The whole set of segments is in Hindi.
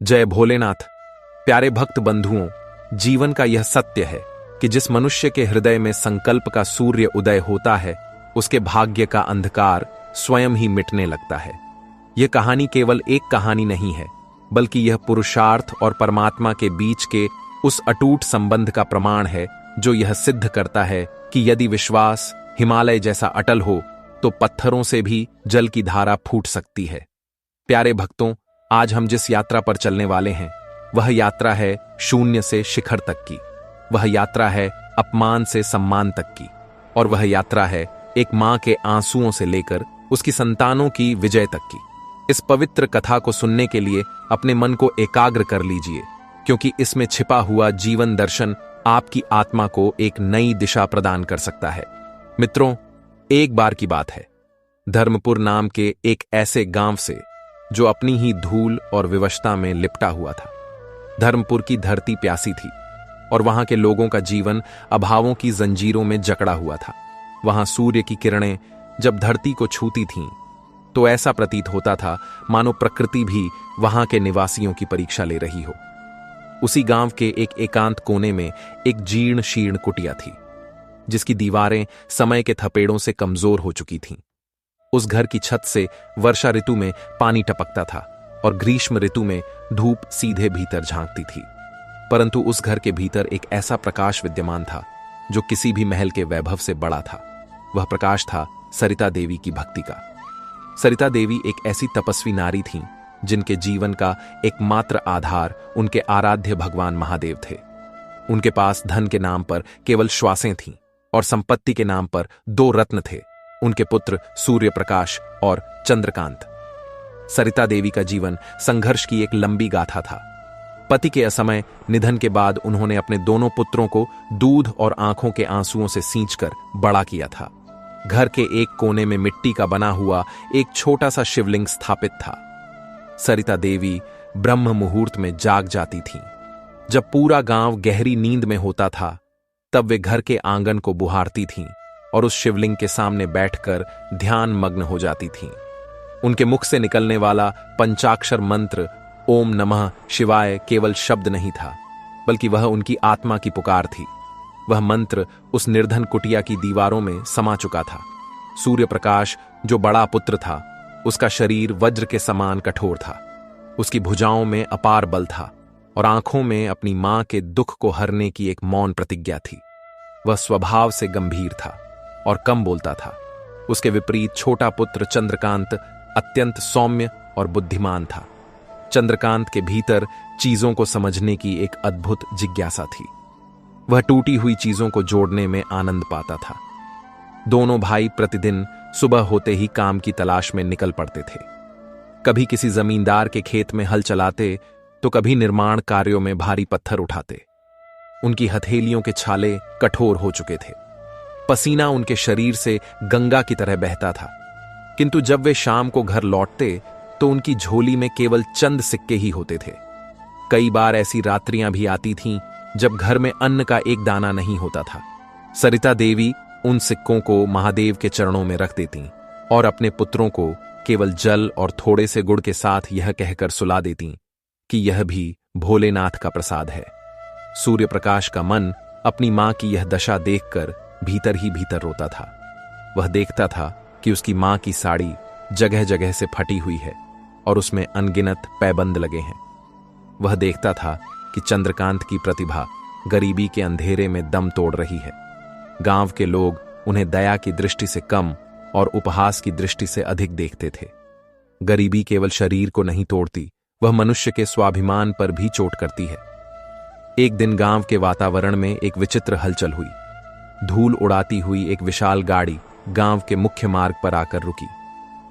जय भोलेनाथ। प्यारे भक्त बंधुओं, जीवन का यह सत्य है कि जिस मनुष्य के हृदय में संकल्प का सूर्य उदय होता है, उसके भाग्य का अंधकार स्वयं ही मिटने लगता है। यह कहानी केवल एक कहानी नहीं है, बल्कि यह पुरुषार्थ और परमात्मा के बीच के उस अटूट संबंध का प्रमाण है जो यह सिद्ध करता है कि यदि विश्वास हिमालय जैसा अटल हो तो पत्थरों से भी जल की धारा फूट सकती है। प्यारे भक्तों, आज हम जिस यात्रा पर चलने वाले हैं वह यात्रा है शून्य से शिखर तक की। वह यात्रा है अपमान से सम्मान तक की। और वह यात्रा है एक मां के आंसुओं से लेकर उसकी संतानों की विजय तक की। इस पवित्र कथा को सुनने के लिए अपने मन को एकाग्र कर लीजिए, क्योंकि इसमें छिपा हुआ जीवन दर्शन आपकी आत्मा को एक नई दिशा प्रदान कर सकता है। मित्रों, एक बार की बात है, धर्मपुर नाम के एक ऐसे गांव से जो अपनी ही धूल और विवशता में लिपटा हुआ था। धर्मपुर की धरती प्यासी थी और वहां के लोगों का जीवन अभावों की जंजीरों में जकड़ा हुआ था। वहां सूर्य की किरणें जब धरती को छूती थीं, तो ऐसा प्रतीत होता था मानो प्रकृति भी वहां के निवासियों की परीक्षा ले रही हो। उसी गांव के एक एकांत कोने में एक जीर्ण शीर्ण कुटिया थी, जिसकी दीवारें समय के थपेड़ों से कमजोर हो चुकी थीं। उस घर की छत से वर्षा ऋतु में पानी टपकता था और ग्रीष्म ऋतु में धूप सीधे भीतर झांकती थी। परंतु उस घर के भीतर एक ऐसा प्रकाश विद्यमान था जो किसी भी महल के वैभव से बड़ा था। वह प्रकाश था सरिता देवी की भक्ति का। सरिता देवी एक ऐसी तपस्वी नारी थीं जिनके जीवन का एकमात्र आधार उनके आराध्य भगवान महादेव थे। उनके पास धन के नाम पर केवल श्वासें थीं और संपत्ति के नाम पर 2 रत्न थे, उनके पुत्र सूर्य प्रकाश और चंद्रकांत। सरिता देवी का जीवन संघर्ष की एक लंबी गाथा था। पति के असमय निधन के बाद उन्होंने अपने दोनों पुत्रों को दूध और आंखों के आंसुओं से सींचकर बड़ा किया था। घर के एक कोने में मिट्टी का बना हुआ एक छोटा सा शिवलिंग स्थापित था। सरिता देवी ब्रह्म मुहूर्त में जाग जाती थीं। जब पूरा गांव गहरी नींद में होता था, तब वे घर के आंगन को बुहारती थीं और उस शिवलिंग के सामने बैठकर ध्यान मग्न हो जाती थीं। उनके मुख से निकलने वाला पंचाक्षर मंत्र ओम नमः शिवाय केवल शब्द नहीं था, बल्कि वह उनकी आत्मा की पुकार थी। वह मंत्र उस निर्धन कुटिया की दीवारों में समा चुका था। सूर्य प्रकाश, जो बड़ा पुत्र था, उसका शरीर वज्र के समान कठोर था। उसकी भुजाओं में अपार बल था और आंखों में अपनी मां के दुख को हरने की एक मौन प्रतिज्ञा थी। वह स्वभाव से गंभीर था और कम बोलता था। उसके विपरीत छोटा पुत्र चंद्रकांत अत्यंत सौम्य और बुद्धिमान था। चंद्रकांत के भीतर चीजों को समझने की एक अद्भुत जिज्ञासा थी। वह टूटी हुई चीजों को जोड़ने में आनंद पाता था। दोनों भाई प्रतिदिन सुबह होते ही काम की तलाश में निकल पड़ते थे। कभी किसी जमींदार के खेत में हल चलाते, तो कभी निर्माण कार्यों में भारी पत्थर उठाते। उनकी हथेलियों के छाले कठोर हो चुके थे। पसीना उनके शरीर से गंगा की तरह बहता था। किंतु जब वे शाम को घर लौटते तो उनकी झोली में केवल चंद सिक्के ही होते थे। कई बार ऐसी रात्रियां भी आती थीं जब घर में अन्न का एक दाना नहीं होता था। सरिता देवी उन सिक्कों को महादेव के चरणों में रख देतीं और अपने पुत्रों को केवल जल और थोड़े से गुड़ के साथ यह कहकर सुला देतीं कि यह भी भोलेनाथ का प्रसाद है। सूर्य प्रकाश का मन अपनी मां की यह दशा देखकर भीतर ही भीतर रोता था। वह देखता था कि उसकी मां की साड़ी जगह जगह से फटी हुई है और उसमें अनगिनत पैबंद लगे हैं। वह देखता था कि चंद्रकांत की प्रतिभा गरीबी के अंधेरे में दम तोड़ रही है। गांव के लोग उन्हें दया की दृष्टि से कम और उपहास की दृष्टि से अधिक देखते थे। गरीबी केवल शरीर को नहीं तोड़ती, वह मनुष्य के स्वाभिमान पर भी चोट करती है। एक दिन गांव के वातावरण में एक विचित्र हलचल हुई। धूल उड़ाती हुई एक विशाल गाड़ी गांव के मुख्य मार्ग पर आकर रुकी।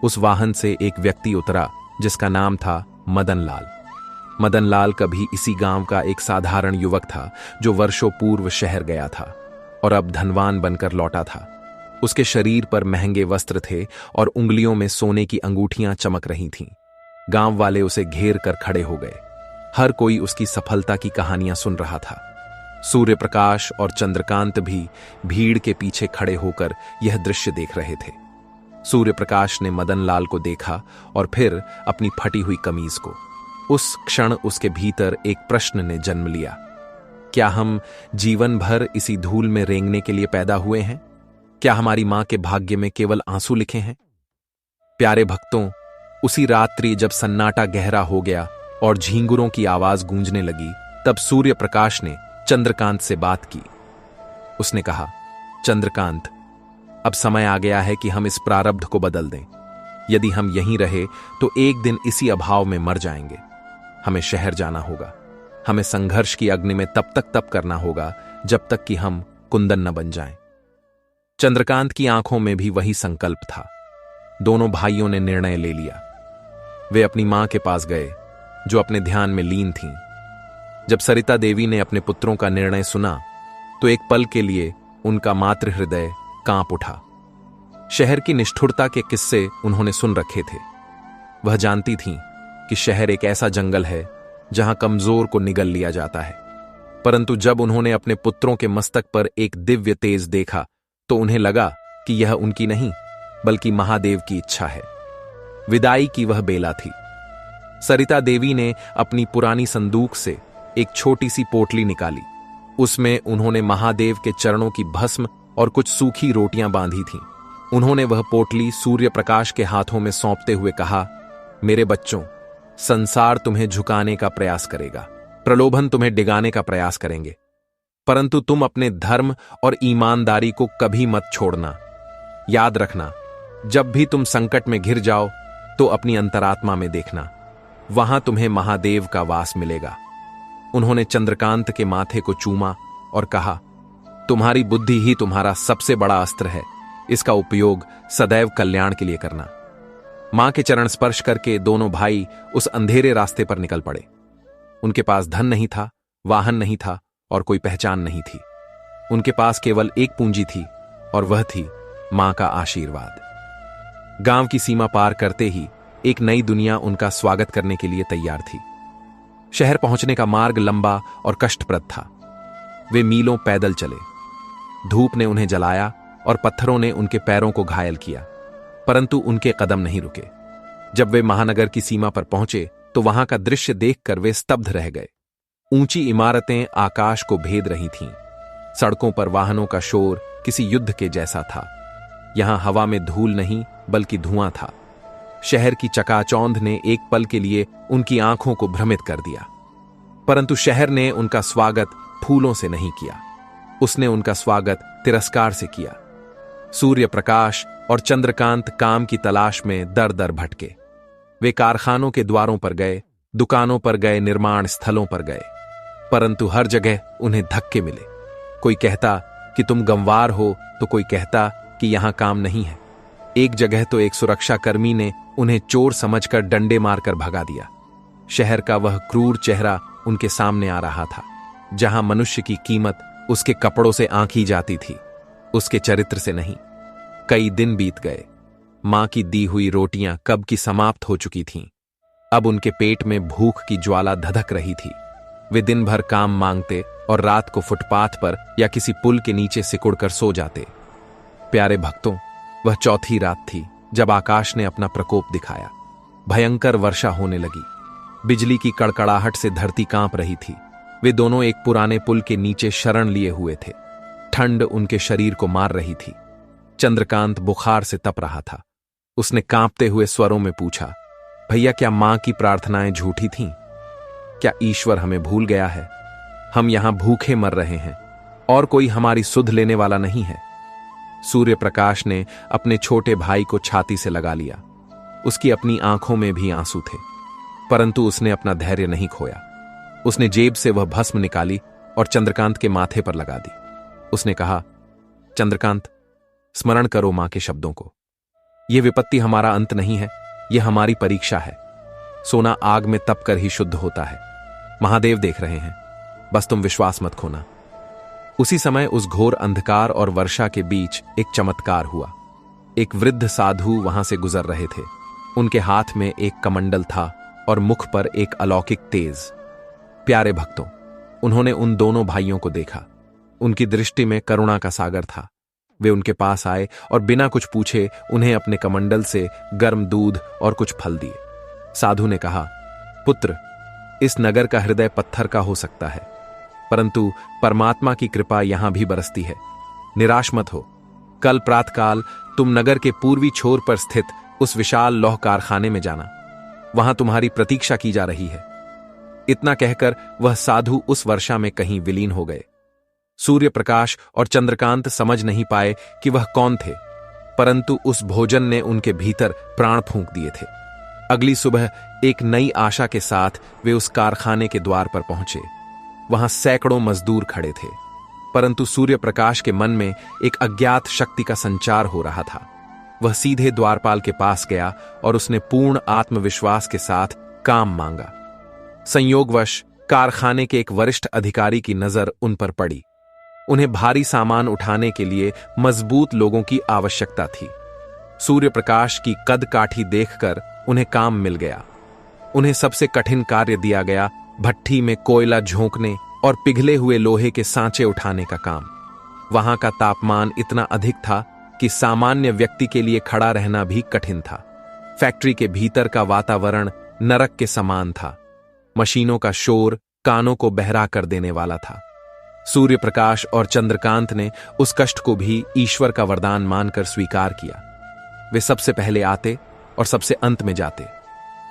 उस वाहन से एक व्यक्ति उतरा जिसका नाम था मदन लाल। मदन लाल कभी इसी गांव का एक साधारण युवक था जो वर्षों पूर्व शहर गया था और अब धनवान बनकर लौटा था। उसके शरीर पर महंगे वस्त्र थे और उंगलियों में सोने की अंगूठियां चमक रही थीं। गांव वाले उसे घेर कर खड़े हो गए। हर कोई उसकी सफलता की कहानियां सुन रहा था। सूर्य प्रकाश और चंद्रकांत भी भीड़ के पीछे खड़े होकर यह दृश्य देख रहे थे। सूर्य प्रकाश ने मदन लाल को देखा और फिर अपनी फटी हुई कमीज को। उस क्षण उसके भीतर एक प्रश्न ने जन्म लिया। क्या हम जीवन भर इसी धूल में रेंगने के लिए पैदा हुए हैं? क्या हमारी मां के भाग्य में केवल आंसू लिखे हैं? प्यारे भक्तों, उसी रात्रि जब सन्नाटा गहरा हो गया और झींगुरों की आवाज गूंजने लगी, तब सूर्य प्रकाश ने चंद्रकांत से बात की। उसने कहा, चंद्रकांत, अब समय आ गया है कि हम इस प्रारब्ध को बदल दें। यदि हम यहीं रहे तो एक दिन इसी अभाव में मर जाएंगे। हमें शहर जाना होगा। हमें संघर्ष की अग्नि में तब तक तप करना होगा जब तक कि हम कुंदन न बन जाएं। चंद्रकांत की आंखों में भी वही संकल्प था। दोनों भाइयों ने निर्णय ले लिया। वे अपनी मां के पास गए, जो अपने ध्यान में लीन थीं। जब सरिता देवी ने अपने पुत्रों का निर्णय सुना तो एक पल के लिए उनका मातृ हृदय कांप उठा। शहर की निष्ठुरता के किस्से उन्होंने सुन रखे थे। वह जानती थीं कि शहर एक ऐसा जंगल है जहां कमजोर को निगल लिया जाता है। परंतु जब उन्होंने अपने पुत्रों के मस्तक पर एक दिव्य तेज देखा तो उन्हें लगा कि यह उनकी नहीं बल्कि महादेव की इच्छा है। विदाई की वह बेला थी। सरिता देवी ने अपनी पुरानी संदूक से एक छोटी सी पोटली निकाली। उसमें उन्होंने महादेव के चरणों की भस्म और कुछ सूखी रोटियां बांधी थीं। उन्होंने वह पोटली सूर्य प्रकाश के हाथों में सौंपते हुए कहा, मेरे बच्चों, संसार तुम्हें झुकाने का प्रयास करेगा, प्रलोभन तुम्हें डिगाने का प्रयास करेंगे, परंतु तुम अपने धर्म और ईमानदारी को कभी मत छोड़ना। याद रखना, जब भी तुम संकट में घिर जाओ तो अपनी अंतरात्मा में देखना, वहां तुम्हें महादेव का वास मिलेगा। उन्होंने चंद्रकांत के माथे को चूमा और कहा, तुम्हारी बुद्धि ही तुम्हारा सबसे बड़ा अस्त्र है। इसका उपयोग सदैव कल्याण के लिए करना। मां के चरण स्पर्श करके दोनों भाई उस अंधेरे रास्ते पर निकल पड़े। उनके पास धन नहीं था, वाहन नहीं था और कोई पहचान नहीं थी। उनके पास केवल एक पूंजी थी और वह थी मां का आशीर्वाद। गांव की सीमा पार करते ही एक नई दुनिया उनका स्वागत करने के लिए तैयार थी। शहर पहुंचने का मार्ग लंबा और कष्टप्रद था। वे मीलों पैदल चले। धूप ने उन्हें जलाया और पत्थरों ने उनके पैरों को घायल किया, परंतु उनके कदम नहीं रुके। जब वे महानगर की सीमा पर पहुंचे तो वहां का दृश्य देखकर वे स्तब्ध रह गए। ऊंची इमारतें आकाश को भेद रही थीं। सड़कों पर वाहनों का शोर किसी युद्ध के जैसा था। यहां हवा में धूल नहीं बल्कि धुआं था। शहर की चकाचौंध ने एक पल के लिए उनकी आंखों को भ्रमित कर दिया, परंतु शहर ने उनका स्वागत फूलों से नहीं किया। उसने उनका स्वागत तिरस्कार से किया। सूर्य प्रकाश और चंद्रकांत काम की तलाश में दर दर भटके। वे कारखानों के द्वारों पर गए, दुकानों पर गए, निर्माण स्थलों पर गए, परंतु हर जगह उन्हें धक्के मिले। कोई कहता कि तुम गंवार हो तो कोई कहता कि यहां काम नहीं है। एक जगह तो एक सुरक्षाकर्मी ने उन्हें चोर समझकर डंडे मारकर भगा दिया। शहर का वह क्रूर चेहरा उनके सामने आ रहा था। जहां मनुष्य की कीमत उसके कपड़ों से आंकी जाती थी, उसके चरित्र से नहीं। कई दिन बीत गए। मां की दी हुई रोटियां कब की समाप्त हो चुकी थीं। अब उनके पेट में भूख की ज्वाला धधक रही थी। वे दिन भर काम मांगते और रात को फुटपाथ पर या किसी पुल के नीचे सिकुड़कर सो जाते। प्यारे भक्तों, वह चौथी रात थी जब आकाश ने अपना प्रकोप दिखाया। भयंकर वर्षा होने लगी। बिजली की कड़कड़ाहट से धरती कांप रही थी। वे दोनों एक पुराने पुल के नीचे शरण लिए हुए थे। ठंड उनके शरीर को मार रही थी। चंद्रकांत बुखार से तप रहा था। उसने कांपते हुए स्वरों में पूछा, भैया, क्या मां की प्रार्थनाएं झूठी थीं? क्या ईश्वर हमें भूल गया है? हम यहां भूखे मर रहे हैं और कोई हमारी सुध लेने वाला नहीं है। सूर्य प्रकाश ने अपने छोटे भाई को छाती से लगा लिया। उसकी अपनी आंखों में भी आंसू थे, परंतु उसने अपना धैर्य नहीं खोया। उसने जेब से वह भस्म निकाली और चंद्रकांत के माथे पर लगा दी। उसने कहा, चंद्रकांत, स्मरण करो मां के शब्दों को। यह विपत्ति हमारा अंत नहीं है, यह हमारी परीक्षा है। सोना आग में तप कर ही शुद्ध होता है। महादेव देख रहे हैं, बस तुम विश्वास मत खोना। उसी समय उस घोर अंधकार और वर्षा के बीच एक चमत्कार हुआ। एक वृद्ध साधु वहां से गुजर रहे थे। उनके हाथ में एक कमंडल था और मुख पर एक अलौकिक तेज। प्यारे भक्तों, उन्होंने उन दोनों भाइयों को देखा। उनकी दृष्टि में करुणा का सागर था। वे उनके पास आए और बिना कुछ पूछे उन्हें अपने कमंडल से गर्म दूध और कुछ फल दिए। साधु ने कहा, पुत्र, इस नगर का हृदय पत्थर का हो सकता है, परंतु परमात्मा की कृपा यहां भी बरसती है। निराश मत हो। कल प्रातःकाल तुम नगर के पूर्वी छोर पर स्थित उस विशाल लौह कारखाने में जाना। वहां तुम्हारी प्रतीक्षा की जा रही है। इतना कहकर वह साधु उस वर्षा में कहीं विलीन हो गए। सूर्य प्रकाश और चंद्रकांत समझ नहीं पाए कि वह कौन थे, परंतु उस भोजन ने उनके भीतर प्राण फूंक दिए थे। अगली सुबह एक नई आशा के साथ वे उस कारखाने के द्वार पर पहुंचे। वहां सैकड़ों मजदूर खड़े थे, परंतु सूर्य प्रकाश के मन में एक अज्ञात शक्ति का संचार हो रहा था। वह सीधे द्वारपाल के पास गया और उसने पूर्ण आत्मविश्वास के साथ काम मांगा। संयोगवश कारखाने के एक वरिष्ठ अधिकारी की नजर उन पर पड़ी। उन्हें भारी सामान उठाने के लिए मजबूत लोगों की आवश्यकता थी। सूर्य प्रकाश की कद काठी देखकर उन्हें काम मिल गया। उन्हें सबसे कठिन कार्य दिया गया, भट्ठी में कोयला झोंकने और पिघले हुए लोहे के सांचे उठाने का काम। वहां का तापमान इतना अधिक था कि सामान्य व्यक्ति के लिए खड़ा रहना भी कठिन था। फैक्ट्री के भीतर का वातावरण नरक के समान था। मशीनों का शोर कानों को बहरा कर देने वाला था। सूर्य प्रकाश और चंद्रकांत ने उस कष्ट को भी ईश्वर का वरदान मानकर स्वीकार किया। वे सबसे पहले आते और सबसे अंत में जाते।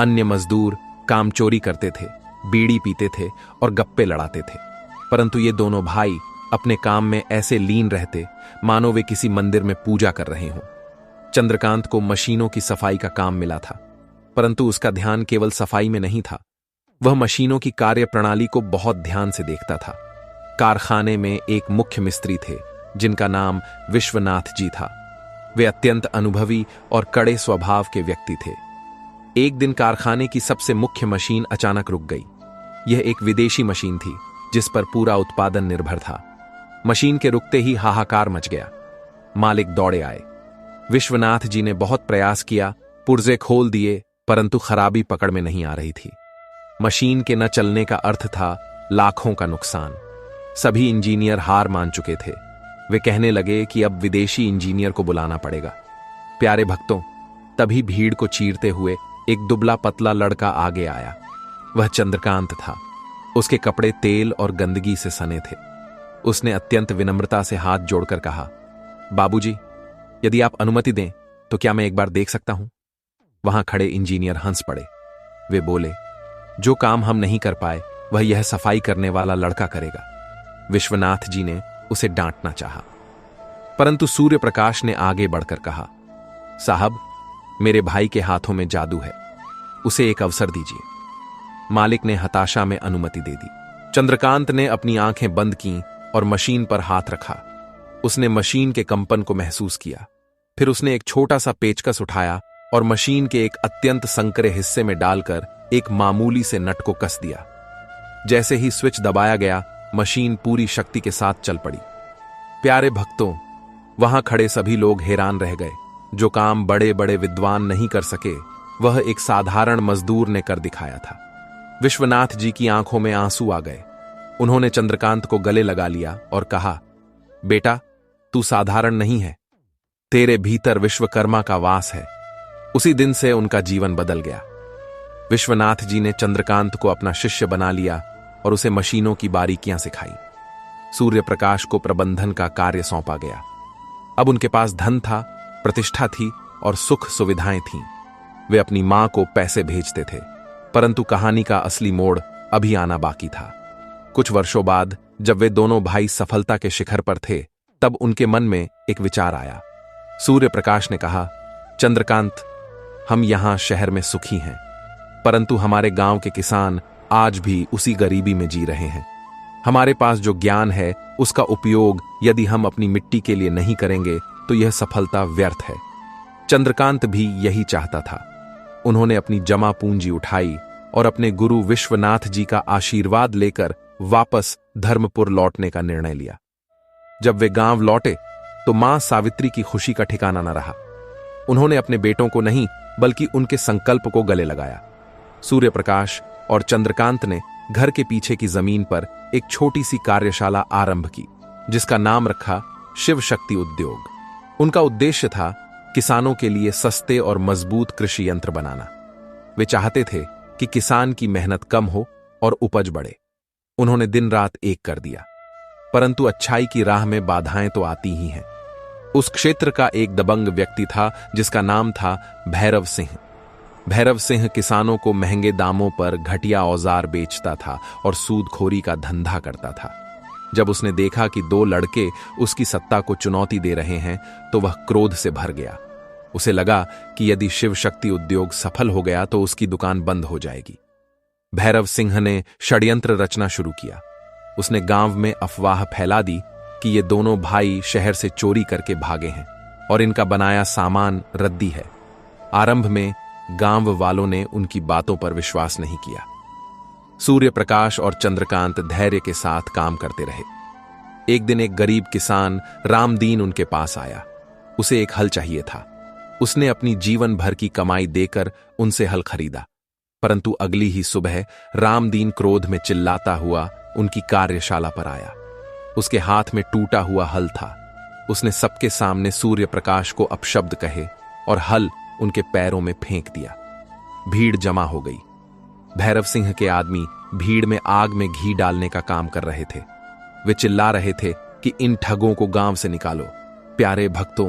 अन्य मजदूर काम चोरी करते थे, बीड़ी पीते थे और गप्पे लड़ाते थे, परंतु ये दोनों भाई अपने काम में ऐसे लीन रहते मानो वे किसी मंदिर में पूजा कर रहे हों। चंद्रकांत को मशीनों की सफाई का काम मिला था, परंतु उसका ध्यान केवल सफाई में नहीं था। वह मशीनों की कार्य प्रणाली को बहुत ध्यान से देखता था। कारखाने में एक मुख्य मिस्त्री थे जिनका नाम विश्वनाथ जी था। वे अत्यंत अनुभवी और कड़े स्वभाव के व्यक्ति थे। एक दिन कारखाने की सबसे मुख्य मशीन अचानक रुक गई। यह एक विदेशी मशीन थी जिस पर पूरा उत्पादन निर्भर था। मशीन के रुकते ही हाहाकार मच गया। मालिक दौड़े आए। विश्वनाथ जी ने बहुत प्रयास किया, पुर्जे खोल दिए, परंतु खराबी पकड़ में नहीं आ रही थी। मशीन के न चलने का अर्थ था लाखों का नुकसान। सभी इंजीनियर हार मान चुके थे। वे कहने लगे कि अब विदेशी इंजीनियर को बुलाना पड़ेगा। प्यारे भक्तों, तभी भीड़ को चीरते हुए एक दुबला पतला लड़का आगे आया। वह चंद्रकांत था। उसके कपड़े तेल और गंदगी से सने थे। उसने अत्यंत विनम्रता से हाथ जोड़कर कहा, बाबूजी, यदि आप अनुमति दें तो क्या मैं एक बार देख सकता हूं? वहां खड़े इंजीनियर हंस पड़े। वे बोले, जो काम हम नहीं कर पाए वह यह सफाई करने वाला लड़का करेगा। विश्वनाथ जी ने उसे डांटना चाहा, परंतु सूर्य प्रकाश ने आगे बढ़कर कहा, साहब, मेरे भाई के हाथों में जादू है, उसे एक अवसर दीजिए। मालिक ने हताशा में अनुमति दे दी। चंद्रकांत ने अपनी आंखें बंद कीं और मशीन पर हाथ रखा। उसने मशीन के कंपन को महसूस किया। फिर उसने एक छोटा सा पेचकस उठाया और मशीन के एक अत्यंत संकरे हिस्से में डालकर एक मामूली से नट को कस दिया। जैसे ही स्विच दबाया गया, मशीन पूरी शक्ति के साथ चल पड़ी। प्यारे भक्तों, वहां खड़े सभी लोग हैरान रह गए। जो काम बड़े बड़े विद्वान नहीं कर सके, वह एक साधारण मजदूर ने कर दिखाया था। विश्वनाथ जी की आंखों में आंसू आ गए। उन्होंने चंद्रकांत को गले लगा लिया और कहा, बेटा, तू साधारण नहीं है, तेरे भीतर विश्वकर्मा का वास है। उसी दिन से उनका जीवन बदल गया। विश्वनाथ जी ने चंद्रकांत को अपना शिष्य बना लिया और उसे मशीनों की बारीकियां सिखाई। सूर्य प्रकाश को प्रबंधन का कार्य सौंपा गया। अब उनके पास धन था, प्रतिष्ठा थी और सुख सुविधाएं थीं। वे अपनी मां को पैसे भेजते थे, परंतु कहानी का असली मोड़ अभी आना बाकी था। कुछ वर्षों बाद जब वे दोनों भाई सफलता के शिखर पर थे, तब उनके मन में एक विचार आया। सूर्य प्रकाश ने कहा, चंद्रकांत, हम यहां शहर में सुखी हैं, परंतु हमारे गांव के किसान आज भी उसी गरीबी में जी रहे हैं। हमारे पास जो ज्ञान है उसका उपयोग यदि हम अपनी मिट्टी के लिए नहीं करेंगे तो यह सफलता व्यर्थ है। चंद्रकांत भी यही चाहता था। उन्होंने अपनी जमा पूंजी उठाई और अपने गुरु विश्वनाथ जी का आशीर्वाद लेकर वापस धर्मपुर लौटने का निर्णय लिया। जब वे गांव लौटे तो मां सावित्री की खुशी का ठिकाना न रहा। उन्होंने अपने बेटों को नहीं बल्कि उनके संकल्प को गले लगाया। सूर्य प्रकाश और चंद्रकांत ने घर के पीछे की जमीन पर एक छोटी सी कार्यशाला आरंभ की, जिसका नाम रखा शिव शक्ति उद्योग। उनका उद्देश्य था किसानों के लिए सस्ते और मजबूत कृषि यंत्र बनाना। वे चाहते थे कि किसान की मेहनत कम हो और उपज बढ़े। उन्होंने दिन रात एक कर दिया, परंतु अच्छाई की राह में बाधाएं तो आती ही हैं। उस क्षेत्र का एक दबंग व्यक्ति था जिसका नाम था भैरव सिंह। भैरव सिंह किसानों को महंगे दामों पर घटिया औजार बेचता था और सूदखोरी का धंधा करता था। जब उसने देखा कि 2 लड़के उसकी सत्ता को चुनौती दे रहे हैं तो वह क्रोध से भर गया। उसे लगा कि यदि शिव शक्ति उद्योग सफल हो गया तो उसकी दुकान बंद हो जाएगी। भैरव सिंह ने षड्यंत्र रचना शुरू किया। उसने गांव में अफवाह फैला दी कि ये दोनों भाई शहर से चोरी करके भागे हैं और इनका बनाया सामान रद्दी है। आरंभ में गांव वालों ने उनकी बातों पर विश्वास नहीं किया। सूर्य प्रकाश और चंद्रकांत धैर्य के साथ काम करते रहे। एक दिन एक गरीब किसान रामदीन उनके पास आया। उसे एक हल चाहिए था। उसने अपनी जीवन भर की कमाई देकर उनसे हल खरीदा, परंतु अगली ही सुबह रामदीन क्रोध में चिल्लाता हुआ उनकी कार्यशाला पर आया। उसके हाथ में टूटा हुआ हल था। उसने सबके सामने सूर्य प्रकाश को अपशब्द कहे और हल उनके पैरों में फेंक दिया। भीड़ जमा हो गई। भैरव सिंह के आदमी भीड़ में आग में घी डालने का काम कर रहे थे। वे चिल्ला रहे थे कि इन ठगों को गांव से निकालो। प्यारे भक्तों,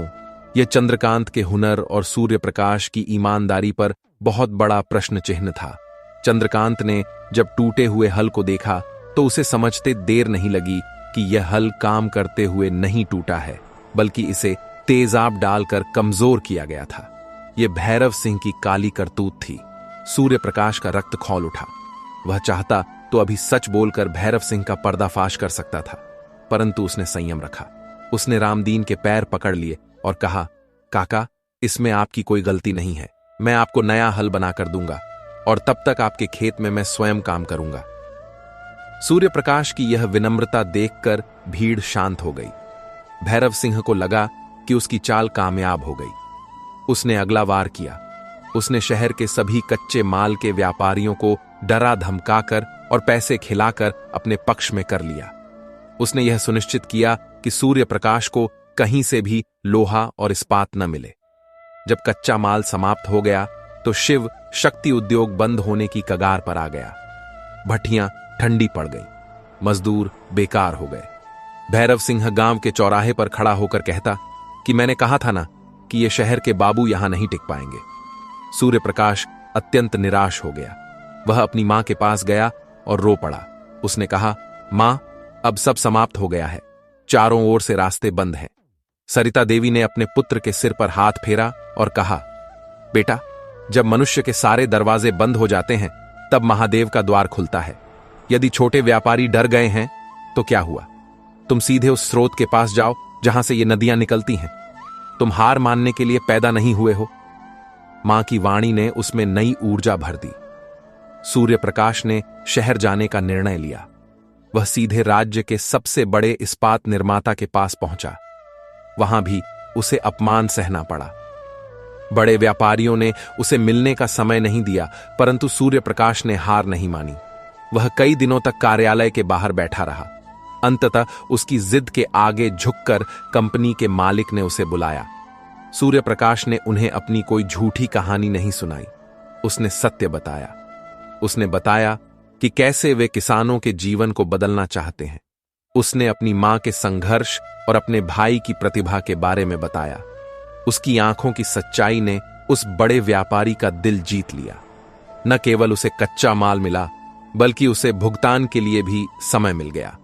यह चंद्रकांत के हुनर और सूर्य प्रकाश की ईमानदारी पर बहुत बड़ा प्रश्न चिन्ह था। चंद्रकांत ने जब टूटे हुए हल को देखा तो उसे समझते देर नहीं लगी कि यह हल काम करते हुए नहीं टूटा है, बल्कि इसे तेजाब डालकर कमजोर किया गया था। यह भैरव सिंह की काली करतूत थी। सूर्य प्रकाश का रक्त खौल उठा। वह चाहता तो अभी सच बोलकर भैरव सिंह का पर्दाफाश कर सकता था, परंतु उसने संयम रखा। उसने रामदीन के पैर पकड़ लिए और कहा, काका, इसमें आपकी कोई गलती नहीं है। मैं आपको नया हल बनाकर दूंगा और तब तक आपके खेत में मैं स्वयं काम करूंगा। सूर्य प्रकाश की यह विनम्रता देखकर भीड़ शांत हो गई। भैरव सिंह को लगा कि उसकी चाल कामयाब हो गई। उसने अगला वार किया। उसने शहर के सभी कच्चे माल के व्यापारियों को डरा धमकाकर और पैसे खिलाकर अपने पक्ष में कर लिया। उसने यह सुनिश्चित किया कि सूर्य प्रकाश को कहीं से भी लोहा और इस्पात न मिले। जब कच्चा माल समाप्त हो गया तो शिव शक्ति उद्योग बंद होने की कगार पर आ गया। भट्टियां ठंडी पड़ गई, मजदूर बेकार हो गए। भैरव सिंह गांव के चौराहे पर खड़ा होकर कहता कि मैंने कहा था ना कि ये शहर के बाबू यहां नहीं टिक पाएंगे। सूर्य प्रकाश अत्यंत निराश हो गया। वह अपनी मां के पास गया और रो पड़ा। उसने कहा, मां, अब सब समाप्त हो गया है। चारों ओर से रास्ते बंद हैं। सरिता देवी ने अपने पुत्र के सिर पर हाथ फेरा और कहा, बेटा, जब मनुष्य के सारे दरवाजे बंद हो जाते हैं तब महादेव का द्वार खुलता है। यदि छोटे व्यापारी डर गए हैं तो क्या हुआ? तुम सीधे उस स्रोत के पास जाओ जहां से ये नदियां निकलती हैं। तुम हार मानने के लिए पैदा नहीं हुए हो। मां की वाणी ने उसमें नई ऊर्जा भर दी। सूर्य प्रकाश ने शहर जाने का निर्णय लिया। वह सीधे राज्य के सबसे बड़े इस्पात निर्माता के पास पहुंचा। वहां भी उसे अपमान सहना पड़ा। बड़े व्यापारियों ने उसे मिलने का समय नहीं दिया, परंतु सूर्य प्रकाश ने हार नहीं मानी। वह कई दिनों तक कार्यालय के बाहर बैठा रहा। अंततः उसकी जिद के आगे झुककर कंपनी के मालिक ने उसे बुलाया। सूर्य प्रकाश ने उन्हें अपनी कोई झूठी कहानी नहीं सुनाई। उसने सत्य बताया। उसने बताया कि कैसे वे किसानों के जीवन को बदलना चाहते हैं। उसने अपनी मां के संघर्ष और अपने भाई की प्रतिभा के बारे में बताया। उसकी आंखों की सच्चाई ने उस बड़े व्यापारी का दिल जीत लिया। न केवल उसे कच्चा माल मिला, बल्कि उसे भुगतान के लिए भी समय मिल गया।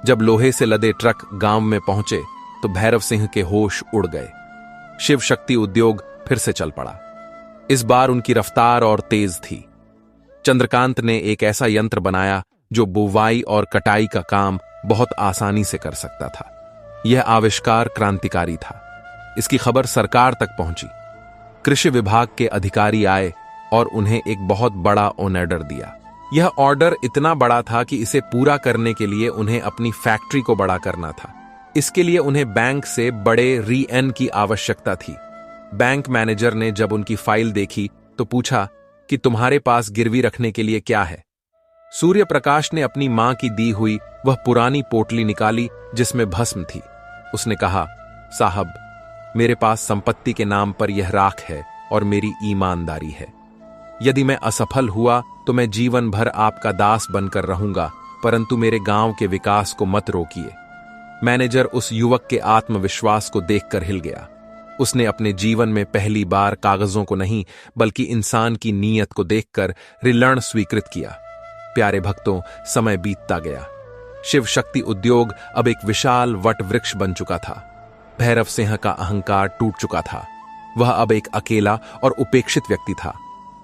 जब लोहे से लदे ट्रक गांव में पहुंचे तो भैरव सिंह के होश उड़ गए। शिव शक्ति उद्योग फिर से चल पड़ा। इस बार उनकी रफ्तार और तेज थी। चंद्रकांत ने एक ऐसा यंत्र बनाया जो बुवाई और कटाई का काम बहुत आसानी से कर सकता था। यह आविष्कार क्रांतिकारी था। इसकी खबर सरकार तक पहुंची। कृषि विभाग के अधिकारी आए और उन्हें एक बहुत बड़ा ऑर्डर दिया। यह ऑर्डर इतना बड़ा था कि इसे पूरा करने के लिए उन्हें अपनी फैक्ट्री को बड़ा करना था। इसके लिए उन्हें बैंक से बड़े ऋण की आवश्यकता थी। बैंक मैनेजर ने जब उनकी फाइल देखी तो पूछा कि तुम्हारे पास गिरवी रखने के लिए क्या है? सूर्य प्रकाश ने अपनी मां की दी हुई वह पुरानी पोटली निकाली जिसमें भस्म थी। उसने कहा, साहब, मेरे पास संपत्ति के नाम पर यह राख है और मेरी ईमानदारी है। यदि मैं असफल हुआ तो मैं जीवन भर आपका दास बनकर रहूंगा, परंतु मेरे गांव के विकास को मत रोकिए। मैनेजर उस युवक के आत्मविश्वास को देखकर हिल गया। उसने अपने जीवन में पहली बार कागजों को नहीं बल्कि इंसान की नीयत को देखकर ऋण स्वीकृत किया। प्यारे भक्तों, समय बीतता गया। शिव शक्ति उद्योग अब एक विशाल वट वृक्ष बन चुका था। भैरव सिंह का अहंकार टूट चुका था। वह अब एक अकेला और उपेक्षित व्यक्ति था।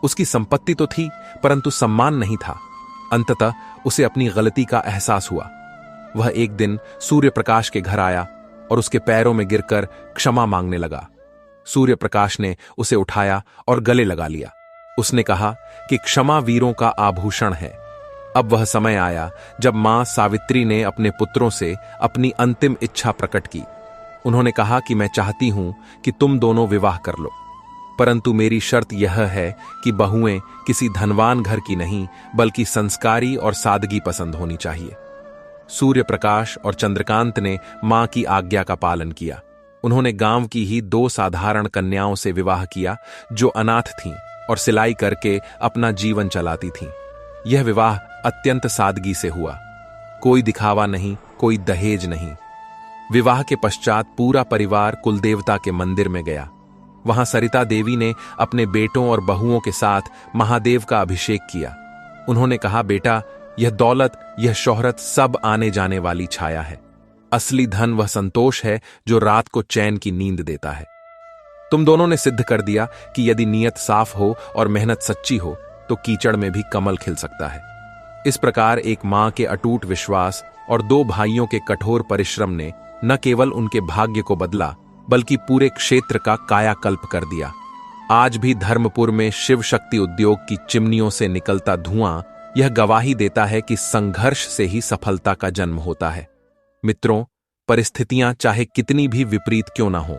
उसकी संपत्ति तो थी, परंतु सम्मान नहीं था। अंततः उसे अपनी गलती का एहसास हुआ। वह एक दिन सूर्य प्रकाश के घर आया और उसके पैरों में गिरकर क्षमा मांगने लगा। सूर्य प्रकाश ने उसे उठाया और गले लगा लिया। उसने कहा कि क्षमा वीरों का आभूषण है। अब वह समय आया जब मां सावित्री ने अपने पुत्रों से अपनी अंतिम इच्छा प्रकट की। उन्होंने कहा कि मैं चाहती हूं कि तुम दोनों विवाह कर लो, परंतु मेरी शर्त यह है कि बहुएं किसी धनवान घर की नहीं बल्कि संस्कारी और सादगी पसंद होनी चाहिए। सूर्य प्रकाश और चंद्रकांत ने मां की आज्ञा का पालन किया। उन्होंने गांव की ही 2 साधारण कन्याओं से विवाह किया जो अनाथ थीं और सिलाई करके अपना जीवन चलाती थीं। यह विवाह अत्यंत सादगी से हुआ। कोई दिखावा नहीं, कोई दहेज नहीं। विवाह के पश्चात पूरा परिवार कुलदेवता के मंदिर में गया। वहां सरिता देवी ने अपने बेटों और बहुओं के साथ महादेव का अभिषेक किया। उन्होंने कहा, बेटा, यह दौलत, यह शोहरत सब आने जाने वाली छाया है। असली धन वह संतोष है जो रात को चैन की नींद देता है। तुम दोनों ने सिद्ध कर दिया कि यदि नीयत साफ हो और मेहनत सच्ची हो तो कीचड़ में भी कमल खिल सकता है। इस प्रकार एक मां के अटूट विश्वास और 2 भाइयों के कठोर परिश्रम ने न केवल उनके भाग्य को बदला बल्कि पूरे क्षेत्र का कायाकल्प कर दिया। आज भी धर्मपुर में शिव शक्ति उद्योग की चिमनियों से निकलता धुआं यह गवाही देता है कि संघर्ष से ही सफलता का जन्म होता है। मित्रों, परिस्थितियां चाहे कितनी भी विपरीत क्यों ना हो,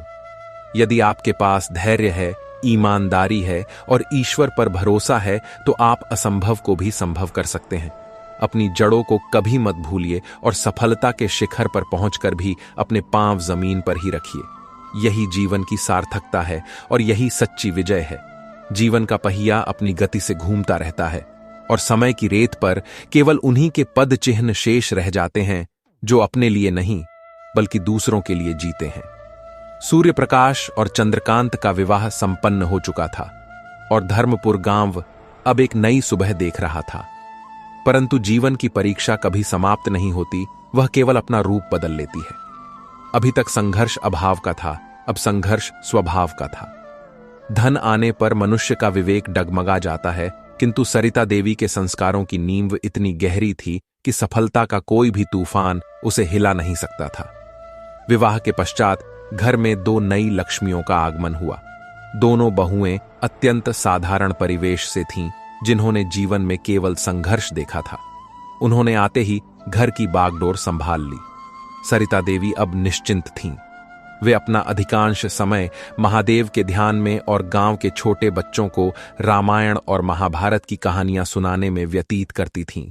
यदि आपके पास धैर्य है, ईमानदारी है और ईश्वर पर भरोसा है तो आप असंभव को भी संभव कर सकते हैं। अपनी जड़ों को कभी मत भूलिए और सफलता के शिखर पर पहुंचकर भी अपने पांव जमीन पर ही रखिए। यही जीवन की सार्थकता है और यही सच्ची विजय है। जीवन का पहिया अपनी गति से घूमता रहता है और समय की रेत पर केवल उन्हीं के पद चिन्ह शेष रह जाते हैं जो अपने लिए नहीं बल्कि दूसरों के लिए जीते हैं। सूर्य प्रकाश और चंद्रकांत का विवाह संपन्न हो चुका था और धर्मपुर गांव अब एक नई सुबह देख रहा था। परंतु जीवन की परीक्षा कभी समाप्त नहीं होती, वह केवल अपना रूप बदल लेती है। अभी तक संघर्ष अभाव का था, अब संघर्ष स्वभाव का था। धन आने पर मनुष्य का विवेक डगमगा जाता है, किंतु सरिता देवी के संस्कारों की नींव इतनी गहरी थी कि सफलता का कोई भी तूफान उसे हिला नहीं सकता था। विवाह के पश्चात घर में 2 नई लक्ष्मियों का आगमन हुआ। दोनों बहुएं अत्यंत साधारण परिवेश से थीं, जिन्होंने जीवन में केवल संघर्ष देखा था। उन्होंने आते ही घर की बागडोर संभाल ली। सरिता देवी अब निश्चिंत थीं। वे अपना अधिकांश समय महादेव के ध्यान में और गांव के छोटे बच्चों को रामायण और महाभारत की कहानियां सुनाने में व्यतीत करती थीं।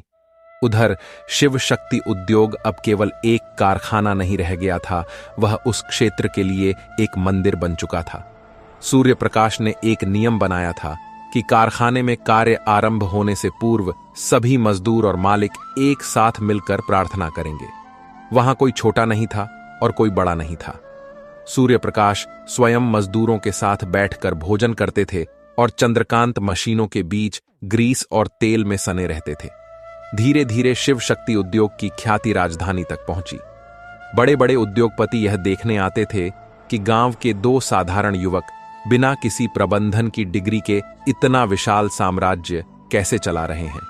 उधर शिव शक्ति उद्योग अब केवल एक कारखाना नहीं रह गया था, वह उस क्षेत्र के लिए एक मंदिर बन चुका था। सूर्य प्रकाश ने एक नियम बनाया था कि कारखाने में कार्य आरंभ होने से पूर्व सभी मजदूर और मालिक एक साथ मिलकर प्रार्थना करेंगे। वहां कोई छोटा नहीं था और कोई बड़ा नहीं था। सूर्य प्रकाश स्वयं मजदूरों के साथ बैठकर भोजन करते थे और चंद्रकांत मशीनों के बीच ग्रीस और तेल में सने रहते थे। धीरे धीरे शिव शक्ति उद्योग की ख्याति राजधानी तक पहुंची। बड़े बड़े उद्योगपति यह देखने आते थे कि गांव के 2 साधारण युवक बिना किसी प्रबंधन की डिग्री के इतना विशाल साम्राज्य कैसे चला रहे हैं।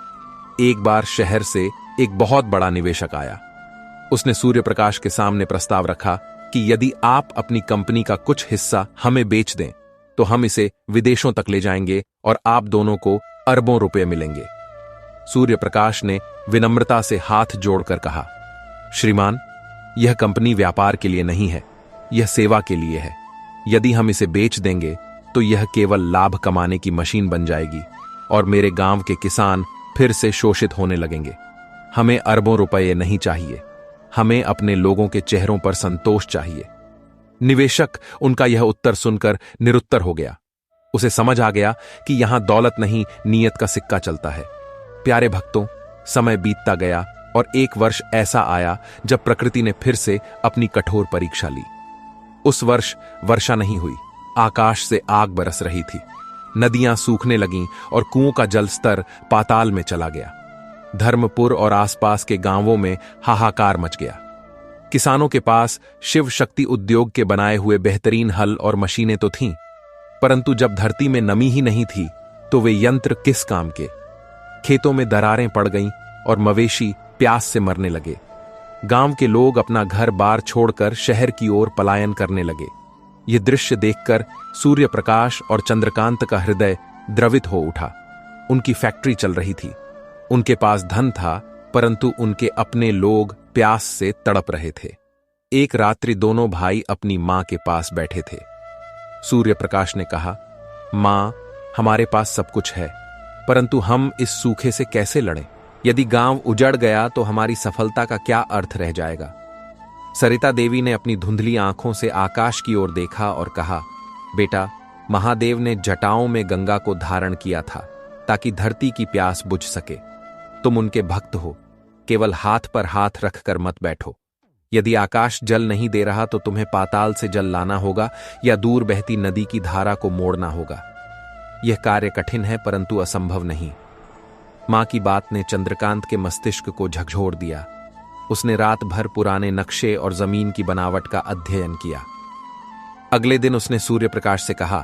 एक बार शहर से एक बहुत बड़ा निवेशक आया। उसने सूर्य प्रकाश के सामने प्रस्ताव रखा कि यदि आप अपनी कंपनी का कुछ हिस्सा हमें बेच दें तो हम इसे विदेशों तक ले जाएंगे और आप दोनों को अरबों रुपए मिलेंगे। सूर्य प्रकाश ने विनम्रता से हाथ जोड़कर कहा, श्रीमान, यह कंपनी व्यापार के लिए नहीं है, यह सेवा के लिए है। यदि हम इसे बेच देंगे तो यह केवल लाभ कमाने की मशीन बन जाएगी और मेरे गांव के किसान फिर से शोषित होने लगेंगे। हमें अरबों रुपए नहीं चाहिए, हमें अपने लोगों के चेहरों पर संतोष चाहिए। निवेशक उनका यह उत्तर सुनकर निरुत्तर हो गया। उसे समझ आ गया कि यहां दौलत नहीं, नीयत का सिक्का चलता है। प्यारे भक्तों, समय बीतता गया और एक वर्ष ऐसा आया जब प्रकृति ने फिर से अपनी कठोर परीक्षा ली। उस वर्ष वर्षा नहीं हुई, आकाश से आग बरस रही थी, नदियां सूखने लगीं और कुओं का जल स्तर पाताल में चला गया। धर्मपुर और आसपास के गांवों में हाहाकार मच गया। किसानों के पास शिव शक्ति उद्योग के बनाए हुए बेहतरीन हल और मशीनें तो थीं, परंतु जब धरती में नमी ही नहीं थी तो वे यंत्र किस काम के। खेतों में दरारें पड़ गईं और मवेशी प्यास से मरने लगे। गांव के लोग अपना घर बार छोड़कर शहर की ओर पलायन करने लगे। यह दृश्य देखकर सूर्य प्रकाश और चंद्रकांत का हृदय द्रवित हो उठा। उनकी फैक्ट्री चल रही थी, उनके पास धन था, परंतु उनके अपने लोग प्यास से तड़प रहे थे। एक रात्रि दोनों भाई अपनी मां के पास बैठे थे। सूर्य प्रकाश ने कहा, मां, हमारे पास सब कुछ है, परंतु हम इस सूखे से कैसे लड़ें? यदि गांव उजड़ गया तो हमारी सफलता का क्या अर्थ रह जाएगा? सरिता देवी ने अपनी धुंधली आंखों से आकाश की ओर देखा और कहा, बेटा, महादेव ने जटाओं में गंगा को धारण किया था ताकि धरती की प्यास बुझ सके। तुम उनके भक्त हो, केवल हाथ पर हाथ रखकर मत बैठो। यदि आकाश जल नहीं दे रहा तो तुम्हें पाताल से जल लाना होगा या दूर बहती नदी की धारा को मोड़ना होगा। यह कार्य कठिन है परंतु असंभव नहीं। मां की बात ने चंद्रकांत के मस्तिष्क को झकझोर दिया। उसने रात भर पुराने नक्शे और जमीन की बनावट का अध्ययन किया। अगले दिन उसने सूर्य प्रकाश से कहा,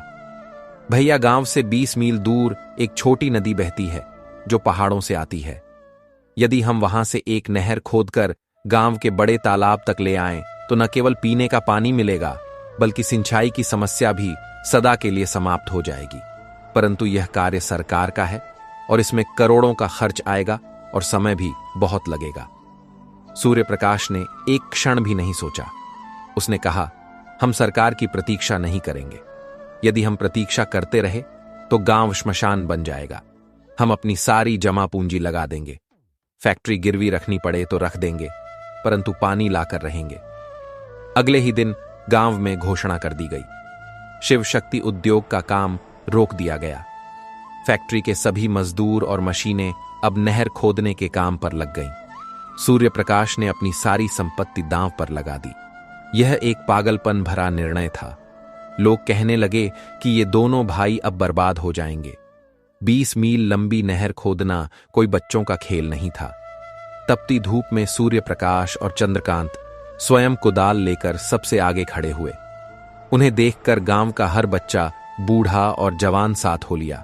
भैया, गांव से 20 मील दूर एक छोटी नदी बहती है जो पहाड़ों से आती है। यदि हम वहां से एक नहर खोदकर गांव के बड़े तालाब तक ले आएं तो न केवल पीने का पानी मिलेगा बल्कि सिंचाई की समस्या भी सदा के लिए समाप्त हो जाएगी। परंतु यह कार्य सरकार का है और इसमें करोड़ों का खर्च आएगा और समय भी बहुत लगेगा। सूर्य प्रकाश ने एक क्षण भी नहीं सोचा। उसने कहा, हम सरकार की प्रतीक्षा नहीं करेंगे। यदि हम प्रतीक्षा करते रहे तो गांव श्मशान बन जाएगा। हम अपनी सारी जमा पूंजी लगा देंगे, फैक्ट्री गिरवी रखनी पड़े तो रख देंगे, परंतु पानी लाकर रहेंगे। अगले ही दिन गांव में घोषणा कर दी गई, शिव शक्ति उद्योग का काम रोक दिया गया। फैक्ट्री के सभी मजदूर और मशीनें अब नहर खोदने के काम पर लग गईं। सूर्य प्रकाश ने अपनी सारी संपत्ति दांव पर लगा दी। यह एक पागलपन भरा निर्णय था। लोग कहने लगे कि ये दोनों भाई अब बर्बाद हो जाएंगे। 20 मील लंबी नहर खोदना कोई बच्चों का खेल नहीं था। तपती धूप में सूर्य प्रकाश और चंद्रकांत स्वयं कुदाल लेकर सबसे आगे खड़े हुए। उन्हें देखकर गांव का हर बच्चा, बूढ़ा और जवान साथ हो लिया।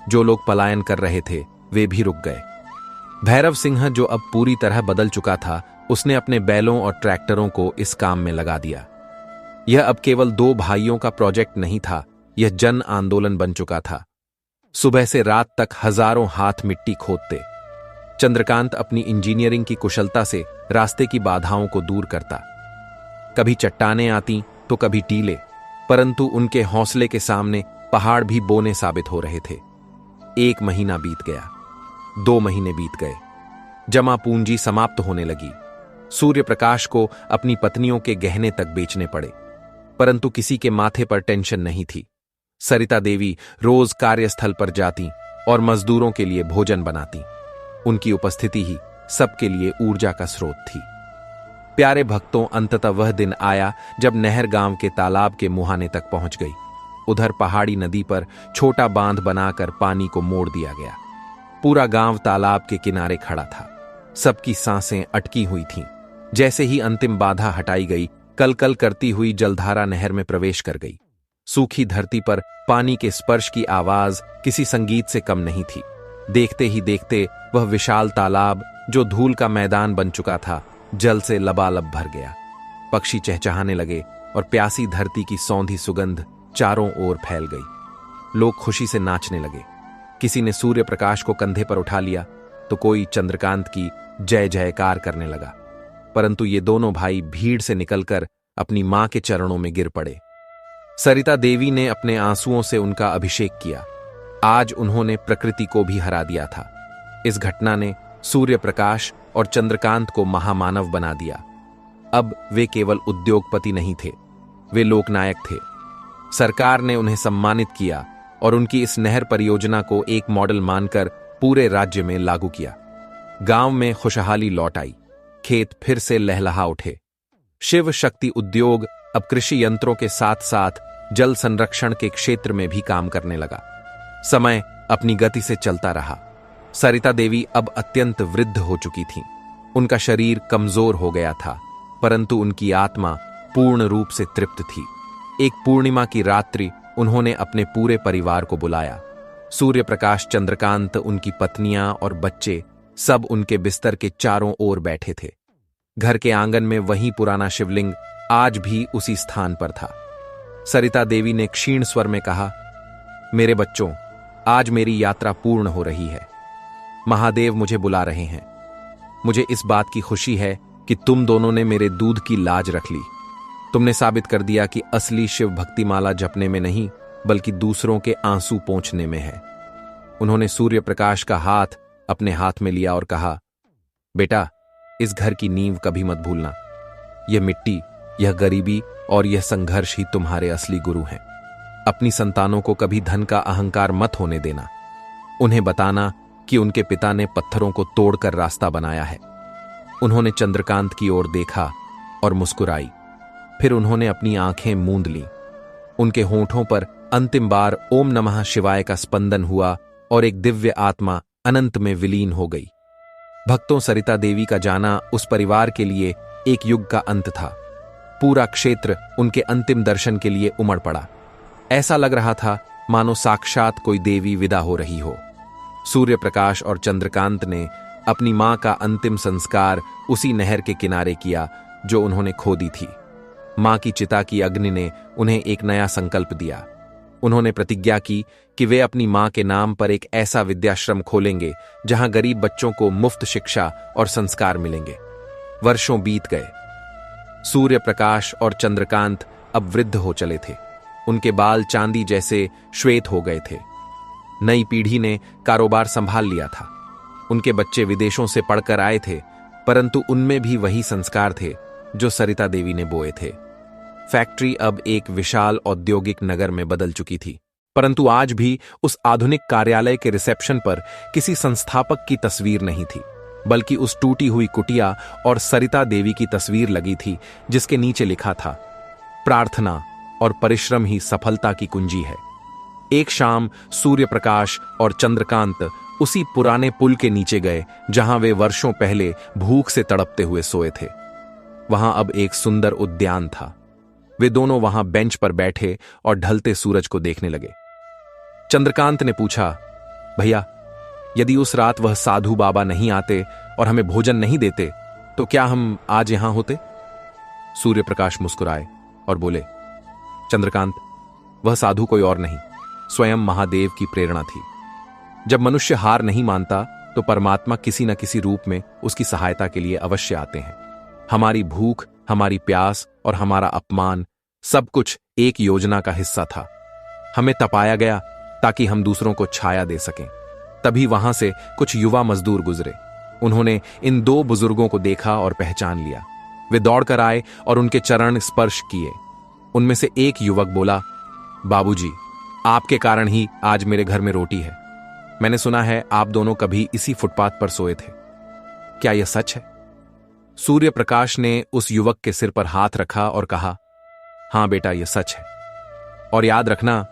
जो लोग पलायन कर रहे थे वे भी रुक गए। भैरव सिंह, जो अब पूरी तरह बदल चुका था, उसने अपने बैलों और ट्रैक्टरों को इस काम में लगा दिया। यह अब केवल 2 भाइयों का प्रोजेक्ट नहीं था, यह जन आंदोलन बन चुका था। सुबह से रात तक हजारों हाथ मिट्टी खोदते। चंद्रकांत अपनी इंजीनियरिंग की कुशलता से रास्ते की बाधाओं को दूर करता। कभी चट्टानें आती तो कभी टीले, परंतु उनके हौसले के सामने पहाड़ भी बोने साबित हो रहे थे। 1 महीना बीत गया, 2 महीने बीत गए, जमा पूंजी समाप्त होने लगी। सूर्य प्रकाश को अपनी पत्नियों के गहने तक बेचने पड़े, परंतु किसी के माथे पर टेंशन नहीं थी। सरिता देवी रोज कार्यस्थल पर जाती और मजदूरों के लिए भोजन बनाती। उनकी उपस्थिति ही सबके लिए ऊर्जा का स्रोत थी। प्यारे भक्तों, अंततः वह दिन आया जब नहर गांव के तालाब के मुहाने तक पहुंच गई। उधर पहाड़ी नदी पर छोटा बांध बनाकर पानी को मोड़ दिया गया। पूरा गांव तालाब के किनारे खड़ा था। सबकी सांसें अटकी हुई थीं। जैसे ही अंतिम बाधा हटाई गई, कलकल करती हुई जलधारा नहर में प्रवेश कर गई। सूखी धरती पर पानी के स्पर्श की आवाज किसी संगीत से कम नहीं थी। देखते ही देखते वह विशाल तालाब, जो धूल का मैदान बन चुका था, जल से लबालब भर गया। पक्षी चहचहाने लगे और प्यासी धरती की सौंधी सुगंध चारों ओर फैल गई। लोग खुशी से नाचने लगे। किसी ने सूर्य प्रकाश को कंधे पर उठा लिया तो कोई चंद्रकांत की जय जयकार करने लगा। परंतु ये दोनों भाई भीड़ से निकलकर अपनी मां के चरणों में गिर पड़े। सरिता देवी ने अपने आंसुओं से उनका अभिषेक किया। आज उन्होंने प्रकृति को भी हरा दिया था। इस घटना ने सूर्य प्रकाश और चंद्रकांत को महामानव बना दिया। अब वे केवल उद्योगपति नहीं थे, वे लोकनायक थे। सरकार ने उन्हें सम्मानित किया और उनकी इस नहर परियोजना को एक मॉडल मानकर पूरे राज्य में लागू किया। गांव में खुशहाली लौट आई, खेत फिर से लहलहा उठे। शिव शक्ति उद्योग अब कृषि यंत्रों के साथ साथ जल संरक्षण के क्षेत्र में भी काम करने लगा। समय अपनी गति से चलता रहा। सरिता देवी अब अत्यंत वृद्ध हो चुकी थीं। उनका शरीर कमजोर हो गया था, परंतु उनकी आत्मा पूर्ण रूप से तृप्त थी। एक पूर्णिमा की रात्रि उन्होंने अपने पूरे परिवार को बुलाया। सूर्य प्रकाश, चंद्रकांत, उनकी पत्नियां और बच्चे सब उनके बिस्तर के चारों ओर बैठे थे। घर के आंगन में वही पुराना शिवलिंग आज भी उसी स्थान पर था। सरिता देवी ने क्षीण स्वर में कहा, मेरे बच्चों, आज मेरी यात्रा पूर्ण हो रही है। महादेव मुझे बुला रहे हैं। मुझे इस बात की खुशी है कि तुम दोनों ने मेरे दूध की लाज रख ली। तुमने साबित कर दिया कि असली शिव भक्ति माला जपने में नहीं, बल्कि दूसरों के आंसू पोंछने में है। उन्होंने सूर्य प्रकाश का हाथ अपने हाथ में लिया और कहा, बेटा, इस घर की नींव कभी मत भूलना। यह मिट्टी, यह गरीबी और यह संघर्ष ही तुम्हारे असली गुरु हैं। अपनी संतानों को कभी धन का अहंकार मत होने देना। उन्हें बताना कि उनके पिता ने पत्थरों को तोड़कर रास्ता बनाया है। उन्होंने चंद्रकांत की ओर देखा और मुस्कुराई। फिर उन्होंने अपनी आंखें मूंद लीं। उनके होंठों पर अंतिम बार ओम नमः शिवाय का स्पंदन हुआ और एक दिव्य आत्मा अनंत में विलीन हो गई। भक्तों, सरिता देवी का जाना उस परिवार के लिए एक युग का अंत था। पूरा क्षेत्र उनके अंतिम दर्शन के लिए उमड़ पड़ा। ऐसा लग रहा था मानो साक्षात कोई देवी विदा हो रही हो। सूर्य प्रकाश और चंद्रकांत ने अपनी मां का अंतिम संस्कार उसी नहर के किनारे किया जो उन्होंने खो दी थी। मां की चिता की अग्नि ने उन्हें एक नया संकल्प दिया। उन्होंने प्रतिज्ञा की कि वे अपनी मां के नाम पर एक ऐसा विद्याश्रम खोलेंगे जहां गरीब बच्चों को मुफ्त शिक्षा और संस्कार मिलेंगे। वर्षों बीत गए। सूर्य प्रकाश और चंद्रकांत अब वृद्ध हो चले थे। उनके बाल चांदी जैसे श्वेत हो गए थे। नई पीढ़ी ने कारोबार संभाल लिया था। उनके बच्चे विदेशों से पढ़कर आए थे, परंतु उनमें भी वही संस्कार थे जो सरिता देवी ने बोए थे। फैक्ट्री अब एक विशाल औद्योगिक नगर में बदल चुकी थी, परंतु आज भी उस आधुनिक कार्यालय के रिसेप्शन पर किसी संस्थापक की तस्वीर नहीं थी, बल्कि उस टूटी हुई कुटिया और सरिता देवी की तस्वीर लगी थी जिसके नीचे लिखा था, प्रार्थना और परिश्रम ही सफलता की कुंजी है। एक शाम सूर्य प्रकाश और चंद्रकांत उसी पुराने पुल के नीचे गए जहां वे वर्षों पहले भूख से तड़पते हुए सोए थे। वहां अब एक सुंदर उद्यान था। वे दोनों वहां बेंच पर बैठे और ढलते सूरज को देखने लगे। चंद्रकांत ने पूछा, भैया, यदि उस रात वह साधु बाबा नहीं आते और हमें भोजन नहीं देते तो क्या हम आज यहां होते? सूर्य प्रकाश मुस्कुराए और बोले, चंद्रकांत, वह साधु कोई और नहीं, स्वयं महादेव की प्रेरणा थी। जब मनुष्य हार नहीं मानता तो परमात्मा किसी न किसी रूप में उसकी सहायता के लिए अवश्य आते हैं। हमारी भूख, हमारी प्यास और हमारा अपमान सब कुछ एक योजना का हिस्सा था। हमें तपाया गया ताकि हम दूसरों को छाया दे सकें। तभी वहां से कुछ युवा मजदूर गुजरे। उन्होंने इन दो बुजुर्गों को देखा और पहचान लिया। वे दौड़कर आए और उनके चरण स्पर्श किए। उनमें से एक युवक बोला, बाबूजी, आपके कारण ही आज मेरे घर में रोटी है। मैंने सुना है आप दोनों कभी इसी फुटपाथ पर सोए थे। क्या यह सच है? सूर्य प्रकाश ने उस युवक के सिर पर हाथ रखा और कहा, हां बेटा, यह सच है। और याद रखना,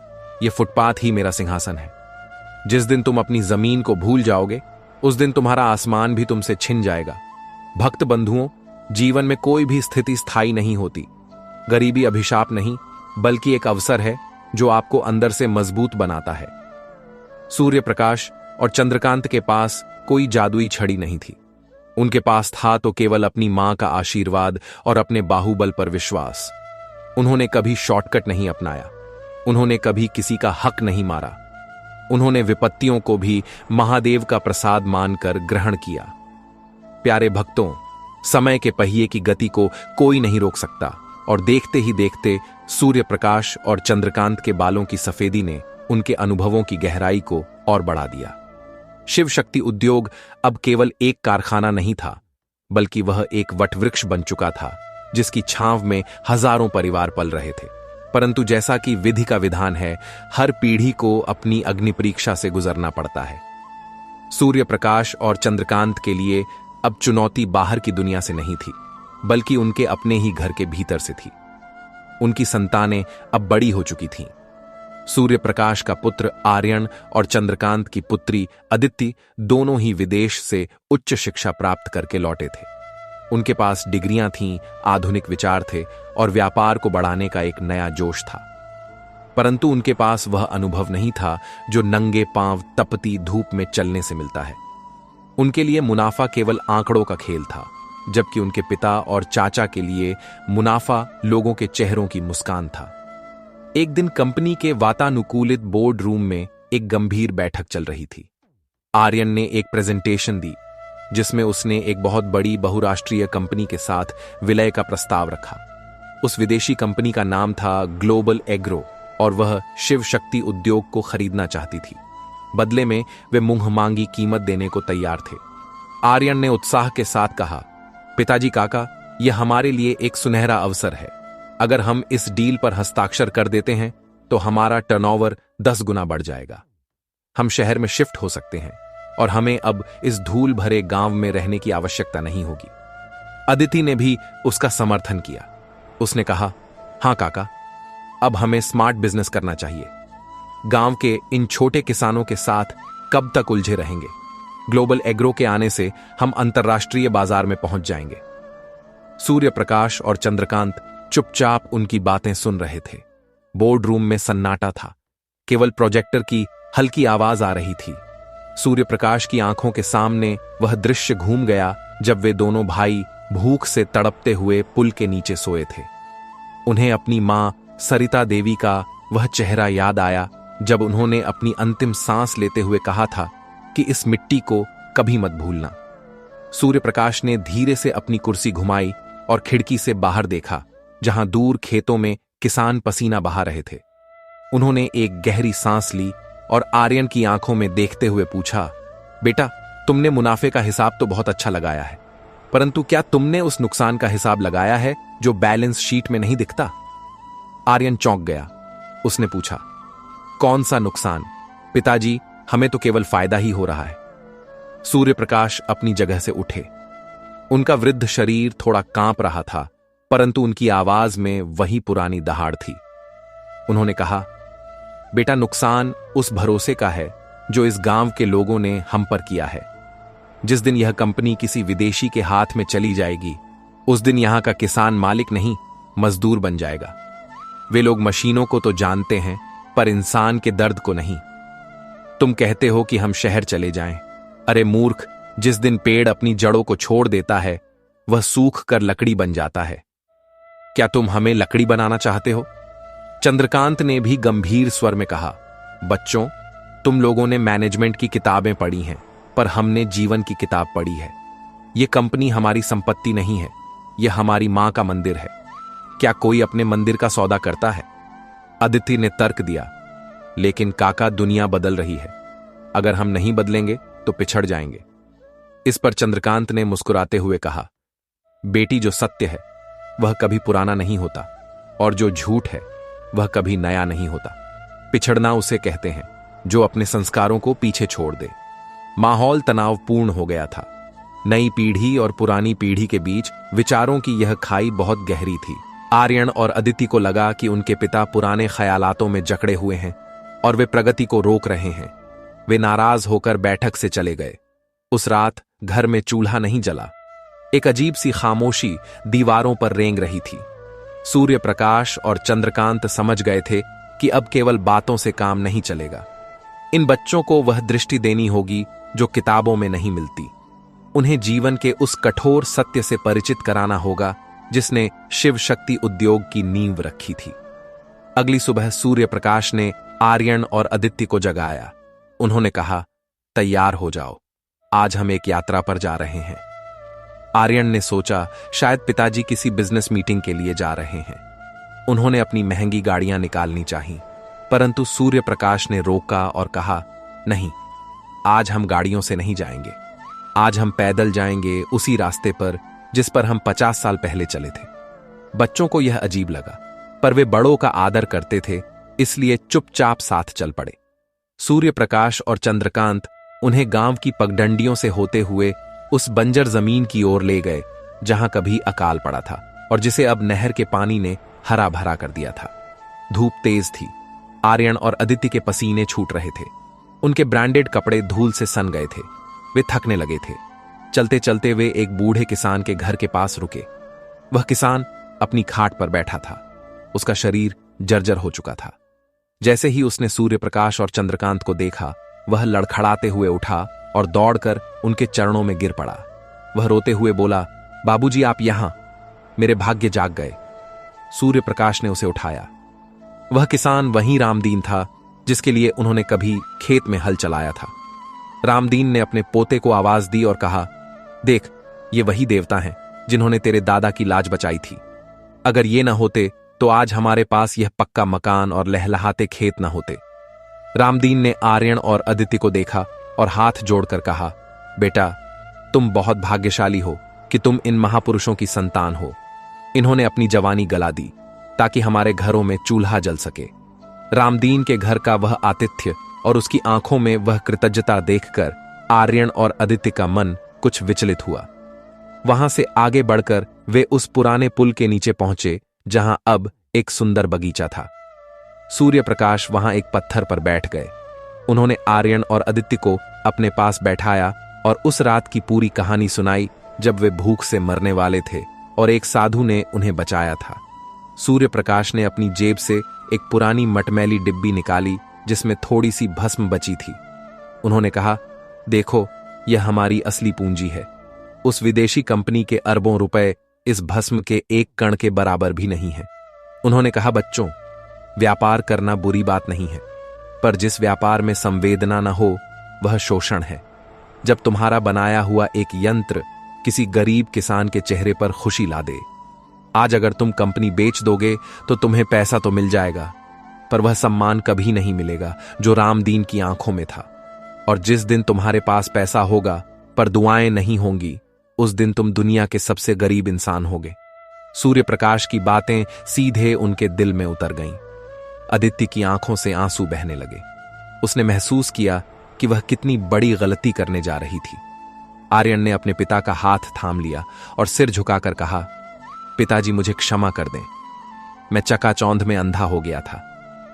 यह फुटपाथ ही मेरा सिंहासन है। जिस दिन तुम अपनी जमीन को भूल जाओगे, उस दिन तुम्हारा आसमान भी तुमसे छिन जाएगा। भक्त बंधुओं, जीवन में कोई भी स्थिति स्थायी नहीं होती। गरीबी अभिशाप नहीं, बल्कि एक अवसर है जो आपको अंदर से मजबूत बनाता है। सूर्य प्रकाश और चंद्रकांत के पास कोई जादुई छड़ी नहीं थी। उनके पास था तो केवल अपनी मां का आशीर्वाद और अपने बाहुबल पर विश्वास। उन्होंने कभी शॉर्टकट नहीं अपनाया। उन्होंने कभी किसी का हक नहीं मारा। उन्होंने विपत्तियों को भी महादेव का प्रसाद मानकर ग्रहण किया। प्यारे भक्तों, समय के पहिए की गति को कोई नहीं रोक सकता, और देखते ही देखते सूर्य प्रकाश और चंद्रकांत के बालों की सफेदी ने उनके अनुभवों की गहराई को और बढ़ा दिया। शिव शक्ति उद्योग अब केवल एक कारखाना नहीं था, बल्कि वह एक वटवृक्ष बन चुका था जिसकी छांव में हजारों परिवार पल रहे थे। परंतु जैसा कि विधि का विधान है, हर पीढ़ी को अपनी अग्नि परीक्षा से गुजरना पड़ता है। सूर्य प्रकाश और चंद्रकांत के लिए अब चुनौती बाहर की दुनिया से नहीं थी, बल्कि उनके अपने ही घर के भीतर से थी। उनकी संतानें अब बड़ी हो चुकी थीं। सूर्य प्रकाश का पुत्र आर्यन और चंद्रकांत की पुत्री अदिति दोनों ही विदेश से उच्च शिक्षा प्राप्त करके लौटे थे। उनके पास डिग्रियां थीं, आधुनिक विचार थे और व्यापार को बढ़ाने का एक नया जोश था। परंतु उनके पास वह अनुभव नहीं था जो नंगे पांव तपती धूप में चलने से मिलता है। उनके लिए मुनाफा केवल आंकड़ों का खेल था, जबकि उनके पिता और चाचा के लिए मुनाफा लोगों के चेहरों की मुस्कान था। एक दिन कंपनी के वातानुकूलित बोर्ड रूम में एक गंभीर बैठक चल रही थी। आर्यन ने एक प्रेजेंटेशन दी जिसमें उसने एक बहुत बड़ी बहुराष्ट्रीय कंपनी के साथ विलय का प्रस्ताव रखा। उस विदेशी कंपनी का नाम था ग्लोबल एग्रो और वह शिव शक्ति उद्योग को खरीदना चाहती थी। बदले में वे मुंहमांगी कीमत देने को तैयार थे। आर्यन ने उत्साह के साथ कहा, पिताजी काका, यह हमारे लिए एक सुनहरा अवसर है। अगर हम इस डील पर हस्ताक्षर कर देते हैं तो हमारा टर्नओवर 10 गुना बढ़ जाएगा। हम शहर में शिफ्ट हो सकते हैं और हमें अब इस धूल भरे गांव में रहने की आवश्यकता नहीं होगी। अदिति ने भी उसका समर्थन किया। उसने कहा, हां काका, अब हमें स्मार्ट बिजनेस करना चाहिए। गांव के इन छोटे किसानों के साथ कब तक उलझे रहेंगे? ग्लोबल एग्रो के आने से हम अंतर्राष्ट्रीय बाजार में पहुंच जाएंगे। सूर्य प्रकाश और चंद्रकांत चुपचाप उनकी बातें सुन रहे थे। बोर्ड रूम में सन्नाटा था। केवल प्रोजेक्टर की हल्की आवाज आ रही थी। सूर्य प्रकाश की आंखों के सामने वह दृश्य घूम गया जब वे दोनों भाई भूख से तड़पते हुए पुल के नीचे सोए थे। उन्हें अपनी मां सरिता देवी का वह चेहरा याद आया जब उन्होंने अपनी अंतिम सांस लेते हुए कहा था कि इस मिट्टी को कभी मत भूलना। सूर्य प्रकाश ने धीरे से अपनी कुर्सी घुमाई और खिड़की से बाहर देखा, जहां दूर खेतों में किसान पसीना बहा रहे थे। उन्होंने एक गहरी सांस ली और आर्यन की आंखों में देखते हुए पूछा, बेटा, तुमने मुनाफे का हिसाब तो बहुत अच्छा लगाया है, परंतु क्या तुमने उस नुकसान का हिसाब लगाया है जो बैलेंस शीट में नहीं दिखता? आर्यन चौंक गया। उसने पूछा, कौन सा नुकसान? पिताजी, हमें तो केवल फायदा ही हो रहा है। सूर्य प्रकाश अपनी जगह से उठे। उनका वृद्ध शरीर थोड़ा कांप रहा था, परंतु उनकी आवाज में वही पुरानी दहाड़ थी। उन्होंने कहा, बेटा, नुकसान उस भरोसे का है जो इस गांव के लोगों ने हम पर किया है। जिस दिन यह कंपनी किसी विदेशी के हाथ में चली जाएगी, उस दिन यहां का किसान मालिक नहीं, मजदूर बन जाएगा। वे लोग मशीनों को तो जानते हैं, पर इंसान के दर्द को नहीं। तुम कहते हो कि हम शहर चले जाएं। अरे मूर्ख, जिस दिन पेड़ अपनी जड़ों को छोड़ देता है, वह सूख कर लकड़ी बन जाता है। क्या तुम हमें लकड़ी बनाना चाहते हो? चंद्रकांत ने भी गंभीर स्वर में कहा, बच्चों, तुम लोगों ने मैनेजमेंट की किताबें पढ़ी हैं, पर हमने जीवन की किताब पढ़ी है। यह कंपनी हमारी संपत्ति नहीं है, यह हमारी मां का मंदिर है। क्या कोई अपने मंदिर का सौदा करता है? अदिति ने तर्क दिया, लेकिन काका, दुनिया बदल रही है। अगर हम नहीं बदलेंगे तो पिछड़ जाएंगे। इस पर चंद्रकांत ने मुस्कुराते हुए कहा, बेटी, जो सत्य है वह कभी पुराना नहीं होता, और जो झूठ है वह कभी नया नहीं होता। पिछड़ना उसे कहते हैं जो अपने संस्कारों को पीछे छोड़ दे। माहौल तनावपूर्ण हो गया था। नई पीढ़ी और पुरानी पीढ़ी के बीच विचारों की यह खाई बहुत गहरी थी। आर्यन और अदिति को लगा कि उनके पिता पुराने ख्यालातों में जकड़े हुए हैं और वे प्रगति को रोक रहे हैं। वे नाराज होकर बैठक से चले गए। उस रात घर में चूल्हा नहीं जला। एक अजीब सी खामोशी दीवारों पर रेंग रही थी। सूर्य प्रकाश और चंद्रकांत समझ गए थे कि अब केवल बातों से काम नहीं चलेगा। इन बच्चों को वह दृष्टि देनी होगी जो किताबों में नहीं मिलती। उन्हें जीवन के उस कठोर सत्य से परिचित कराना होगा जिसने शिव शक्ति उद्योग की नींव रखी थी। अगली सुबह सूर्य प्रकाश ने आर्यन और अदिति को जगाया। उन्होंने कहा, तैयार हो जाओ, आज हम एक यात्रा पर जा रहे हैं। आर्यन ने सोचा, शायद पिताजी किसी बिजनेस मीटिंग के लिए जा रहे हैं। उन्होंने अपनी महंगी गाड़ियां निकालनी चाहिए, परंतु सूर्य प्रकाश ने रोका और कहा, नहीं, आज हम गाड़ियों से नहीं जाएंगे। आज हम पैदल जाएंगे, उसी रास्ते पर जिस पर हम 50 साल पहले चले थे। बच्चों को यह अजीब लगा। पर वे बड़ों का आदर करते थे, इसलिए चुपचाप साथ चल पड़े। सूर्य प्रकाश और चंद्रकांत उन्हें गांव की पगडंडियों से होते हुए उस बंजर जमीन की ओर ले गए जहां कभी अकाल पड़ा था और जिसे अब नहर के पानी ने हरा भरा कर दिया था। धूप तेज थी। आर्यन और अदिति के पसीने छूट रहे थे। उनके ब्रांडेड कपड़े धूल से सन गए थे। वे थकने लगे थे। चलते चलते वे एक बूढ़े किसान के घर के पास रुके। वह किसान अपनी खाट पर बैठा था। उसका शरीर जर्जर हो चुका था। जैसे ही उसने सूर्य प्रकाश और चंद्रकांत को देखा, वह लड़खड़ाते हुए उठा और दौड़कर उनके चरणों में गिर पड़ा। वह रोते हुए बोला, बाबूजी आप यहां, मेरे भाग्य जाग गए। सूर्य प्रकाश ने उसे उठाया। वह किसान वही रामदीन था जिसके लिए उन्होंने कभी खेत में हल चलाया था। रामदीन ने अपने पोते को आवाज दी और कहा, देख, ये वही देवता हैं जिन्होंने तेरे दादा की लाज बचाई थी। अगर ये ना होते तो आज हमारे पास यह पक्का मकान और लहलहाते खेत न होते। रामदीन ने आर्यन और अदिति को देखा और हाथ जोड़कर कहा, बेटा, तुम बहुत भाग्यशाली हो कि तुम इन महापुरुषों की संतान हो। इन्होंने अपनी जवानी गला दी ताकि हमारे घरों में चूल्हा जल सके। रामदीन के घर का वह आतिथ्य और उसकी आंखों में वह कृतज्ञता देखकर आर्यन और अदिति का मन कुछ विचलित हुआ। वहां से आगे बढ़कर वे उस पुराने पुल के नीचे पहुंचे जहां अब एक सुंदर बगीचा था। सूर्य प्रकाश वहां एक पत्थर पर बैठ गए। उन्होंने आर्यन और अदिति को अपने पास बैठाया और उस रात की पूरी कहानी सुनाई जब वे भूख से मरने वाले थे और एक साधु ने उन्हें बचाया था। सूर्य प्रकाश ने अपनी जेब से एक पुरानी मटमैली डिब्बी निकाली जिसमें थोड़ी सी भस्म बची थी। उन्होंने कहा, देखो, यह हमारी असली पूंजी है। उस विदेशी कंपनी के अरबों रुपए इस भस्म के एक कण के बराबर भी नहीं है। उन्होंने कहा, बच्चों, व्यापार करना बुरी बात नहीं है, पर जिस व्यापार में संवेदना न हो वह शोषण है। जब तुम्हारा बनाया हुआ एक यंत्र किसी गरीब किसान के चेहरे पर खुशी ला दे। आज अगर तुम कंपनी बेच दोगे तो तुम्हें पैसा तो मिल जाएगा, पर वह सम्मान कभी नहीं मिलेगा जो रामदीन की आंखों में था। और जिस दिन तुम्हारे पास पैसा होगा पर दुआएं नहीं होंगी, उस दिन तुम दुनिया के सबसे गरीब इंसान होगे। सूर्य प्रकाश की बातें सीधे उनके दिल में उतर गईं। अदिति की आंखों से आंसू बहने लगे। उसने महसूस किया कि वह कितनी बड़ी गलती करने जा रही थी। आर्यन ने अपने पिता का हाथ थाम लिया और सिर झुकाकर कहा, पिताजी, मुझे क्षमा कर दें। मैं चकाचौंध में अंधा हो गया था।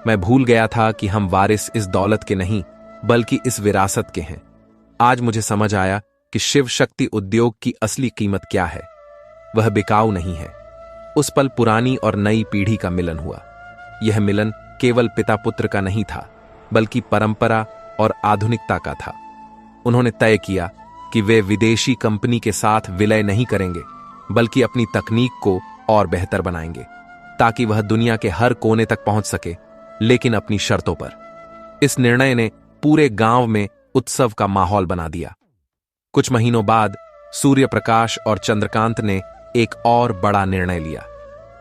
मैं भूल गया था कि हम वारिस इस दौलत के नहीं बल्कि इस विरासत के हैं। आज मुझे समझ आया कि शिव शक्ति उद्योग की असली कीमत क्या है। वह बिकाऊ नहीं है। उस पल पुरानी और नई पीढ़ी का मिलन हुआ। यह मिलन केवल पिता पुत्र का नहीं था, बल्कि परंपरा और आधुनिकता का था। उन्होंने तय किया कि वे विदेशी कंपनी के साथ विलय नहीं करेंगे, बल्कि अपनी तकनीक को और बेहतर बनाएंगे ताकि वह दुनिया के हर कोने तक पहुंच सके, लेकिन अपनी शर्तों पर। इस निर्णय ने पूरे गांव में उत्सव का माहौल बना दिया। कुछ महीनों बाद सूर्य प्रकाश और चंद्रकांत ने एक और बड़ा निर्णय लिया।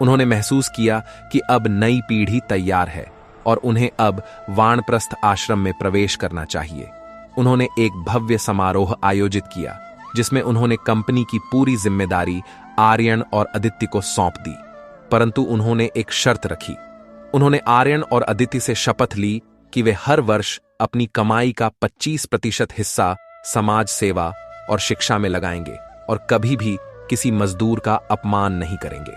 उन्होंने महसूस किया कि अब नई पीढ़ी तैयार है और उन्हें अब वानप्रस्थ आश्रम में प्रवेश करना चाहिए। उन्होंने एक भव्य समारोह आयोजित किया जिसमें उन्होंने कंपनी की पूरी जिम्मेदारी आर्यन और अदिति को सौंप दी, परंतु उन्होंने एक शर्त रखी। उन्होंने आर्यन और अदिति से शपथ ली कि वे हर वर्ष अपनी कमाई का 25% हिस्सा समाज सेवा और शिक्षा में लगाएंगे और कभी भी किसी मजदूर का अपमान नहीं करेंगे।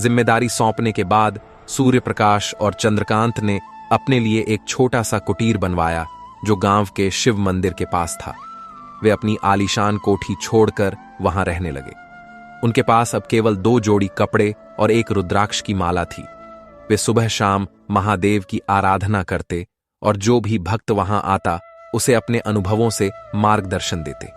जिम्मेदारी सौंपने के बाद सूर्य प्रकाश और चंद्रकांत ने अपने लिए एक छोटा सा कुटीर बनवाया जो गांव के शिव मंदिर के पास था। वे अपनी आलीशान कोठी छोड़कर वहां रहने लगे। उनके पास अब केवल 2 जोड़ी कपड़े और एक रुद्राक्ष की माला थी। वे सुबह शाम महादेव की आराधना करते और जो भी भक्त वहां आता उसे अपने अनुभवों से मार्गदर्शन देते।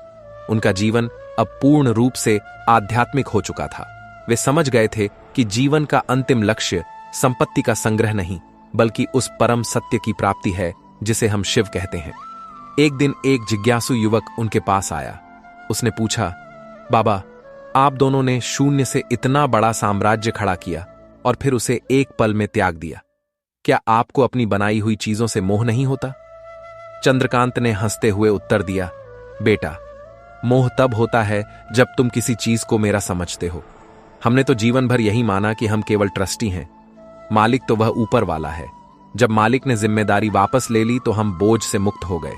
उनका जीवन अब पूर्ण रूप से आध्यात्मिक हो चुका था। वे समझ गए थे कि जीवन का अंतिम लक्ष्य संपत्ति का संग्रह नहीं, बल्कि उस परम सत्य की प्राप्ति है जिसे हम शिव कहते हैं। एक दिन एक जिज्ञासु युवक उनके पास आया। उसने पूछा, बाबा, आप दोनों ने शून्य से इतना बड़ा साम्राज्य खड़ा किया और फिर उसे एक पल में त्याग दिया। क्या आपको अपनी बनाई हुई चीजों से मोह नहीं होता? चंद्रकांत ने हंसते हुए उत्तर दिया, बेटा, मोह तब होता है जब तुम किसी चीज को मेरा समझते हो। हमने तो जीवन भर यही माना कि हम केवल ट्रस्टी हैं, मालिक तो वह ऊपर वाला है। जब मालिक ने जिम्मेदारी वापस ले ली तो हम बोझ से मुक्त हो गए।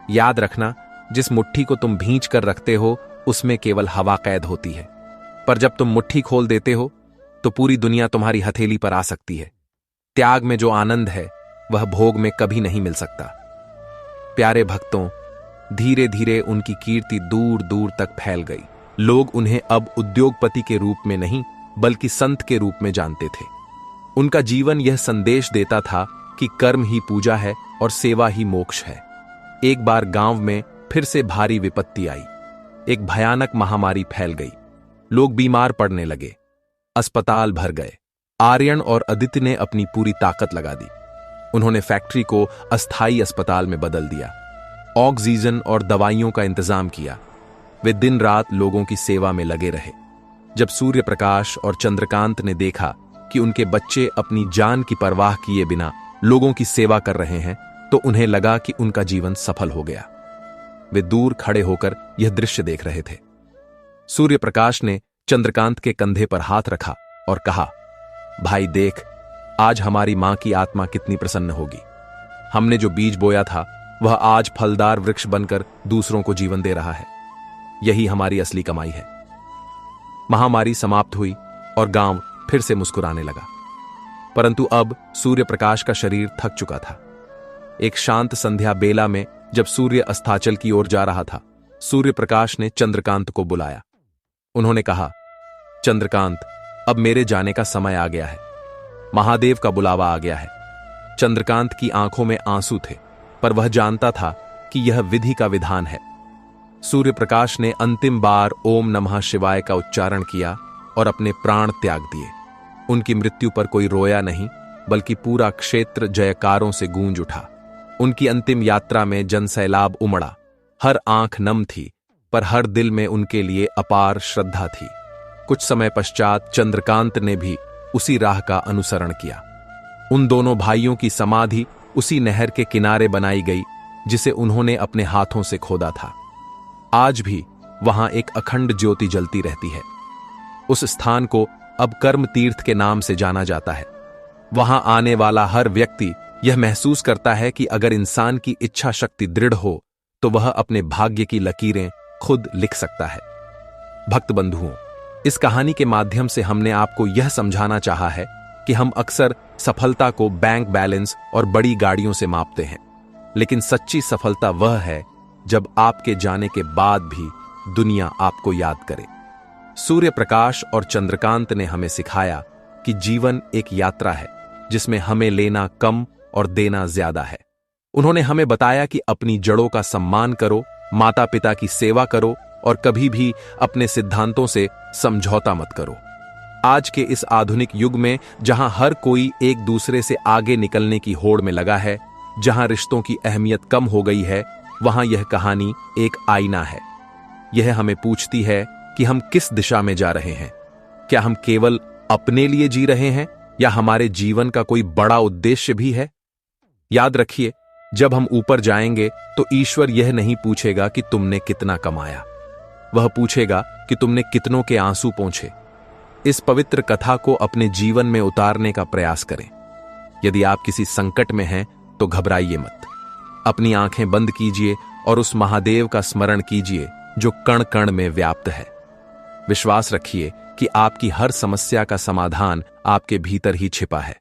याद रखना, जिस मुट्ठी को तुम भींच कर रखते हो उसमें केवल हवा कैद होती है, पर जब तुम मुट्ठी खोल देते हो तो पूरी दुनिया तुम्हारी हथेली पर आ सकती है। त्याग में जो आनंद है वह भोग में कभी नहीं मिल सकता। प्यारे भक्तों, धीरे धीरे उनकी कीर्ति दूर दूर तक फैल गई। लोग उन्हें अब उद्योगपति के रूप में नहीं बल्कि संत के रूप में जानते थे। उनका जीवन यह संदेश देता था कि कर्म ही पूजा है और सेवा ही मोक्ष है। एक बार गांव में फिर से भारी विपत्ति आई। एक भयानक महामारी फैल गई। लोग बीमार पड़ने लगे, अस्पताल भर गए। आर्यन और अदिति ने अपनी पूरी ताकत लगा दी। उन्होंने फैक्ट्री को अस्थायी अस्पताल में बदल दिया, ऑक्सीजन और दवाइयों का इंतजाम किया। वे दिन रात लोगों की सेवा में लगे रहे। जब सूर्य प्रकाश और चंद्रकांत ने देखा कि उनके बच्चे अपनी जान की परवाह किए बिना लोगों की सेवा कर रहे हैं तो उन्हें लगा कि उनका जीवन सफल हो गया। वे दूर खड़े होकर यह दृश्य देख रहे थे। सूर्य प्रकाश ने चंद्रकांत के कंधे पर हाथ रखा और कहा, भाई देख, आज हमारी मां की आत्मा कितनी प्रसन्न होगी। हमने जो बीज बोया था वह आज फलदार वृक्ष बनकर दूसरों को जीवन दे रहा है। यही हमारी असली कमाई है। महामारी समाप्त हुई और गांव फिर से मुस्कुराने लगा। परंतु अब सूर्य प्रकाश का शरीर थक चुका था। एक शांत संध्या बेला में जब सूर्य अस्ताचल की ओर जा रहा था, सूर्य प्रकाश ने चंद्रकांत को बुलाया। उन्होंने कहा, चंद्रकांत, अब मेरे जाने का समय आ गया है। महादेव का बुलावा आ गया है। चंद्रकांत की आंखों में आंसू थे, पर वह जानता था कि यह विधि का विधान है। सूर्य प्रकाश ने अंतिम बार ओम नमः शिवाय का उच्चारण किया और अपने प्राण त्याग दिए। उनकी मृत्यु पर कोई रोया नहीं, बल्कि पूरा क्षेत्र जयकारों से गूंज उठा। उनकी अंतिम यात्रा में जनसैलाब उमड़ा। हर आंख नम थी, पर हर दिल में उनके लिए अपार श्रद्धा थी। कुछ समय पश्चात चंद्रकांत ने भी उसी राह का अनुसरण किया। उन दोनों भाइयों की समाधि उसी नहर के किनारे बनाई गई जिसे उन्होंने अपने हाथों से खोदा था। आज भी वहां एक अखंड ज्योति जलती रहती है। उस स्थान को अब कर्म तीर्थ के नाम से जाना जाता है। वहां आने वाला हर व्यक्ति यह महसूस करता है कि अगर इंसान की इच्छा शक्ति दृढ़ हो तो वह अपने भाग्य की लकीरें खुद लिख सकता है। भक्त बंधुओं, इस कहानी के माध्यम से हमने आपको यह समझाना चाहा है कि हम अक्सर सफलता को बैंक बैलेंस और बड़ी गाड़ियों से मापते हैं, लेकिन सच्ची सफलता वह है जब आपके जाने के बाद भी दुनिया आपको याद करे। सूर्य प्रकाश और चंद्रकांत ने हमें सिखाया कि जीवन एक यात्रा है जिसमें हमें लेना कम और देना ज्यादा है। उन्होंने हमें बताया कि अपनी जड़ों का सम्मान करो, माता पिता की सेवा करो और कभी भी अपने सिद्धांतों से समझौता मत करो। आज के इस आधुनिक युग में जहां हर कोई एक दूसरे से आगे निकलने की होड़ में लगा है, जहां रिश्तों की अहमियत कम हो गई है, वहां यह कहानी एक आईना है। यह हमें पूछती है कि हम किस दिशा में जा रहे हैं। क्या हम केवल अपने लिए जी रहे हैं या हमारे जीवन का कोई बड़ा उद्देश्य भी है? याद रखिए, जब हम ऊपर जाएंगे तो ईश्वर यह नहीं पूछेगा कि तुमने कितना कमाया, वह पूछेगा कि तुमने कितनों के आंसू पोंछे। इस पवित्र कथा को अपने जीवन में उतारने का प्रयास करें। यदि आप किसी संकट में हैं तो घबराइए मत। अपनी आंखें बंद कीजिए और उस महादेव का स्मरण कीजिए जो कण कण में व्याप्त है। विश्वास रखिए कि आपकी हर समस्या का समाधान आपके भीतर ही छिपा है।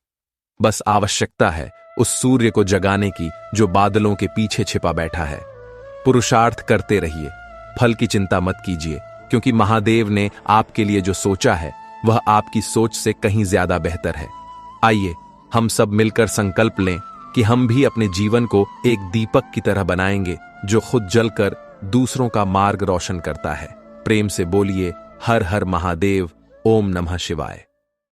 बस आवश्यकता है उस सूर्य को जगाने की जो बादलों के पीछे छिपा बैठा है। पुरुषार्थ करते रहिए, फल की चिंता मत कीजिए, क्योंकि महादेव ने आपके लिए जो सोचा है वह आपकी सोच से कहीं ज्यादा बेहतर है। आइए हम सब मिलकर संकल्प लें कि हम भी अपने जीवन को एक दीपक की तरह बनाएंगे जो खुद जलकर दूसरों का मार्ग रोशन करता है। प्रेम से बोलिए, हर हर महादेव, ओम नमः शिवाय।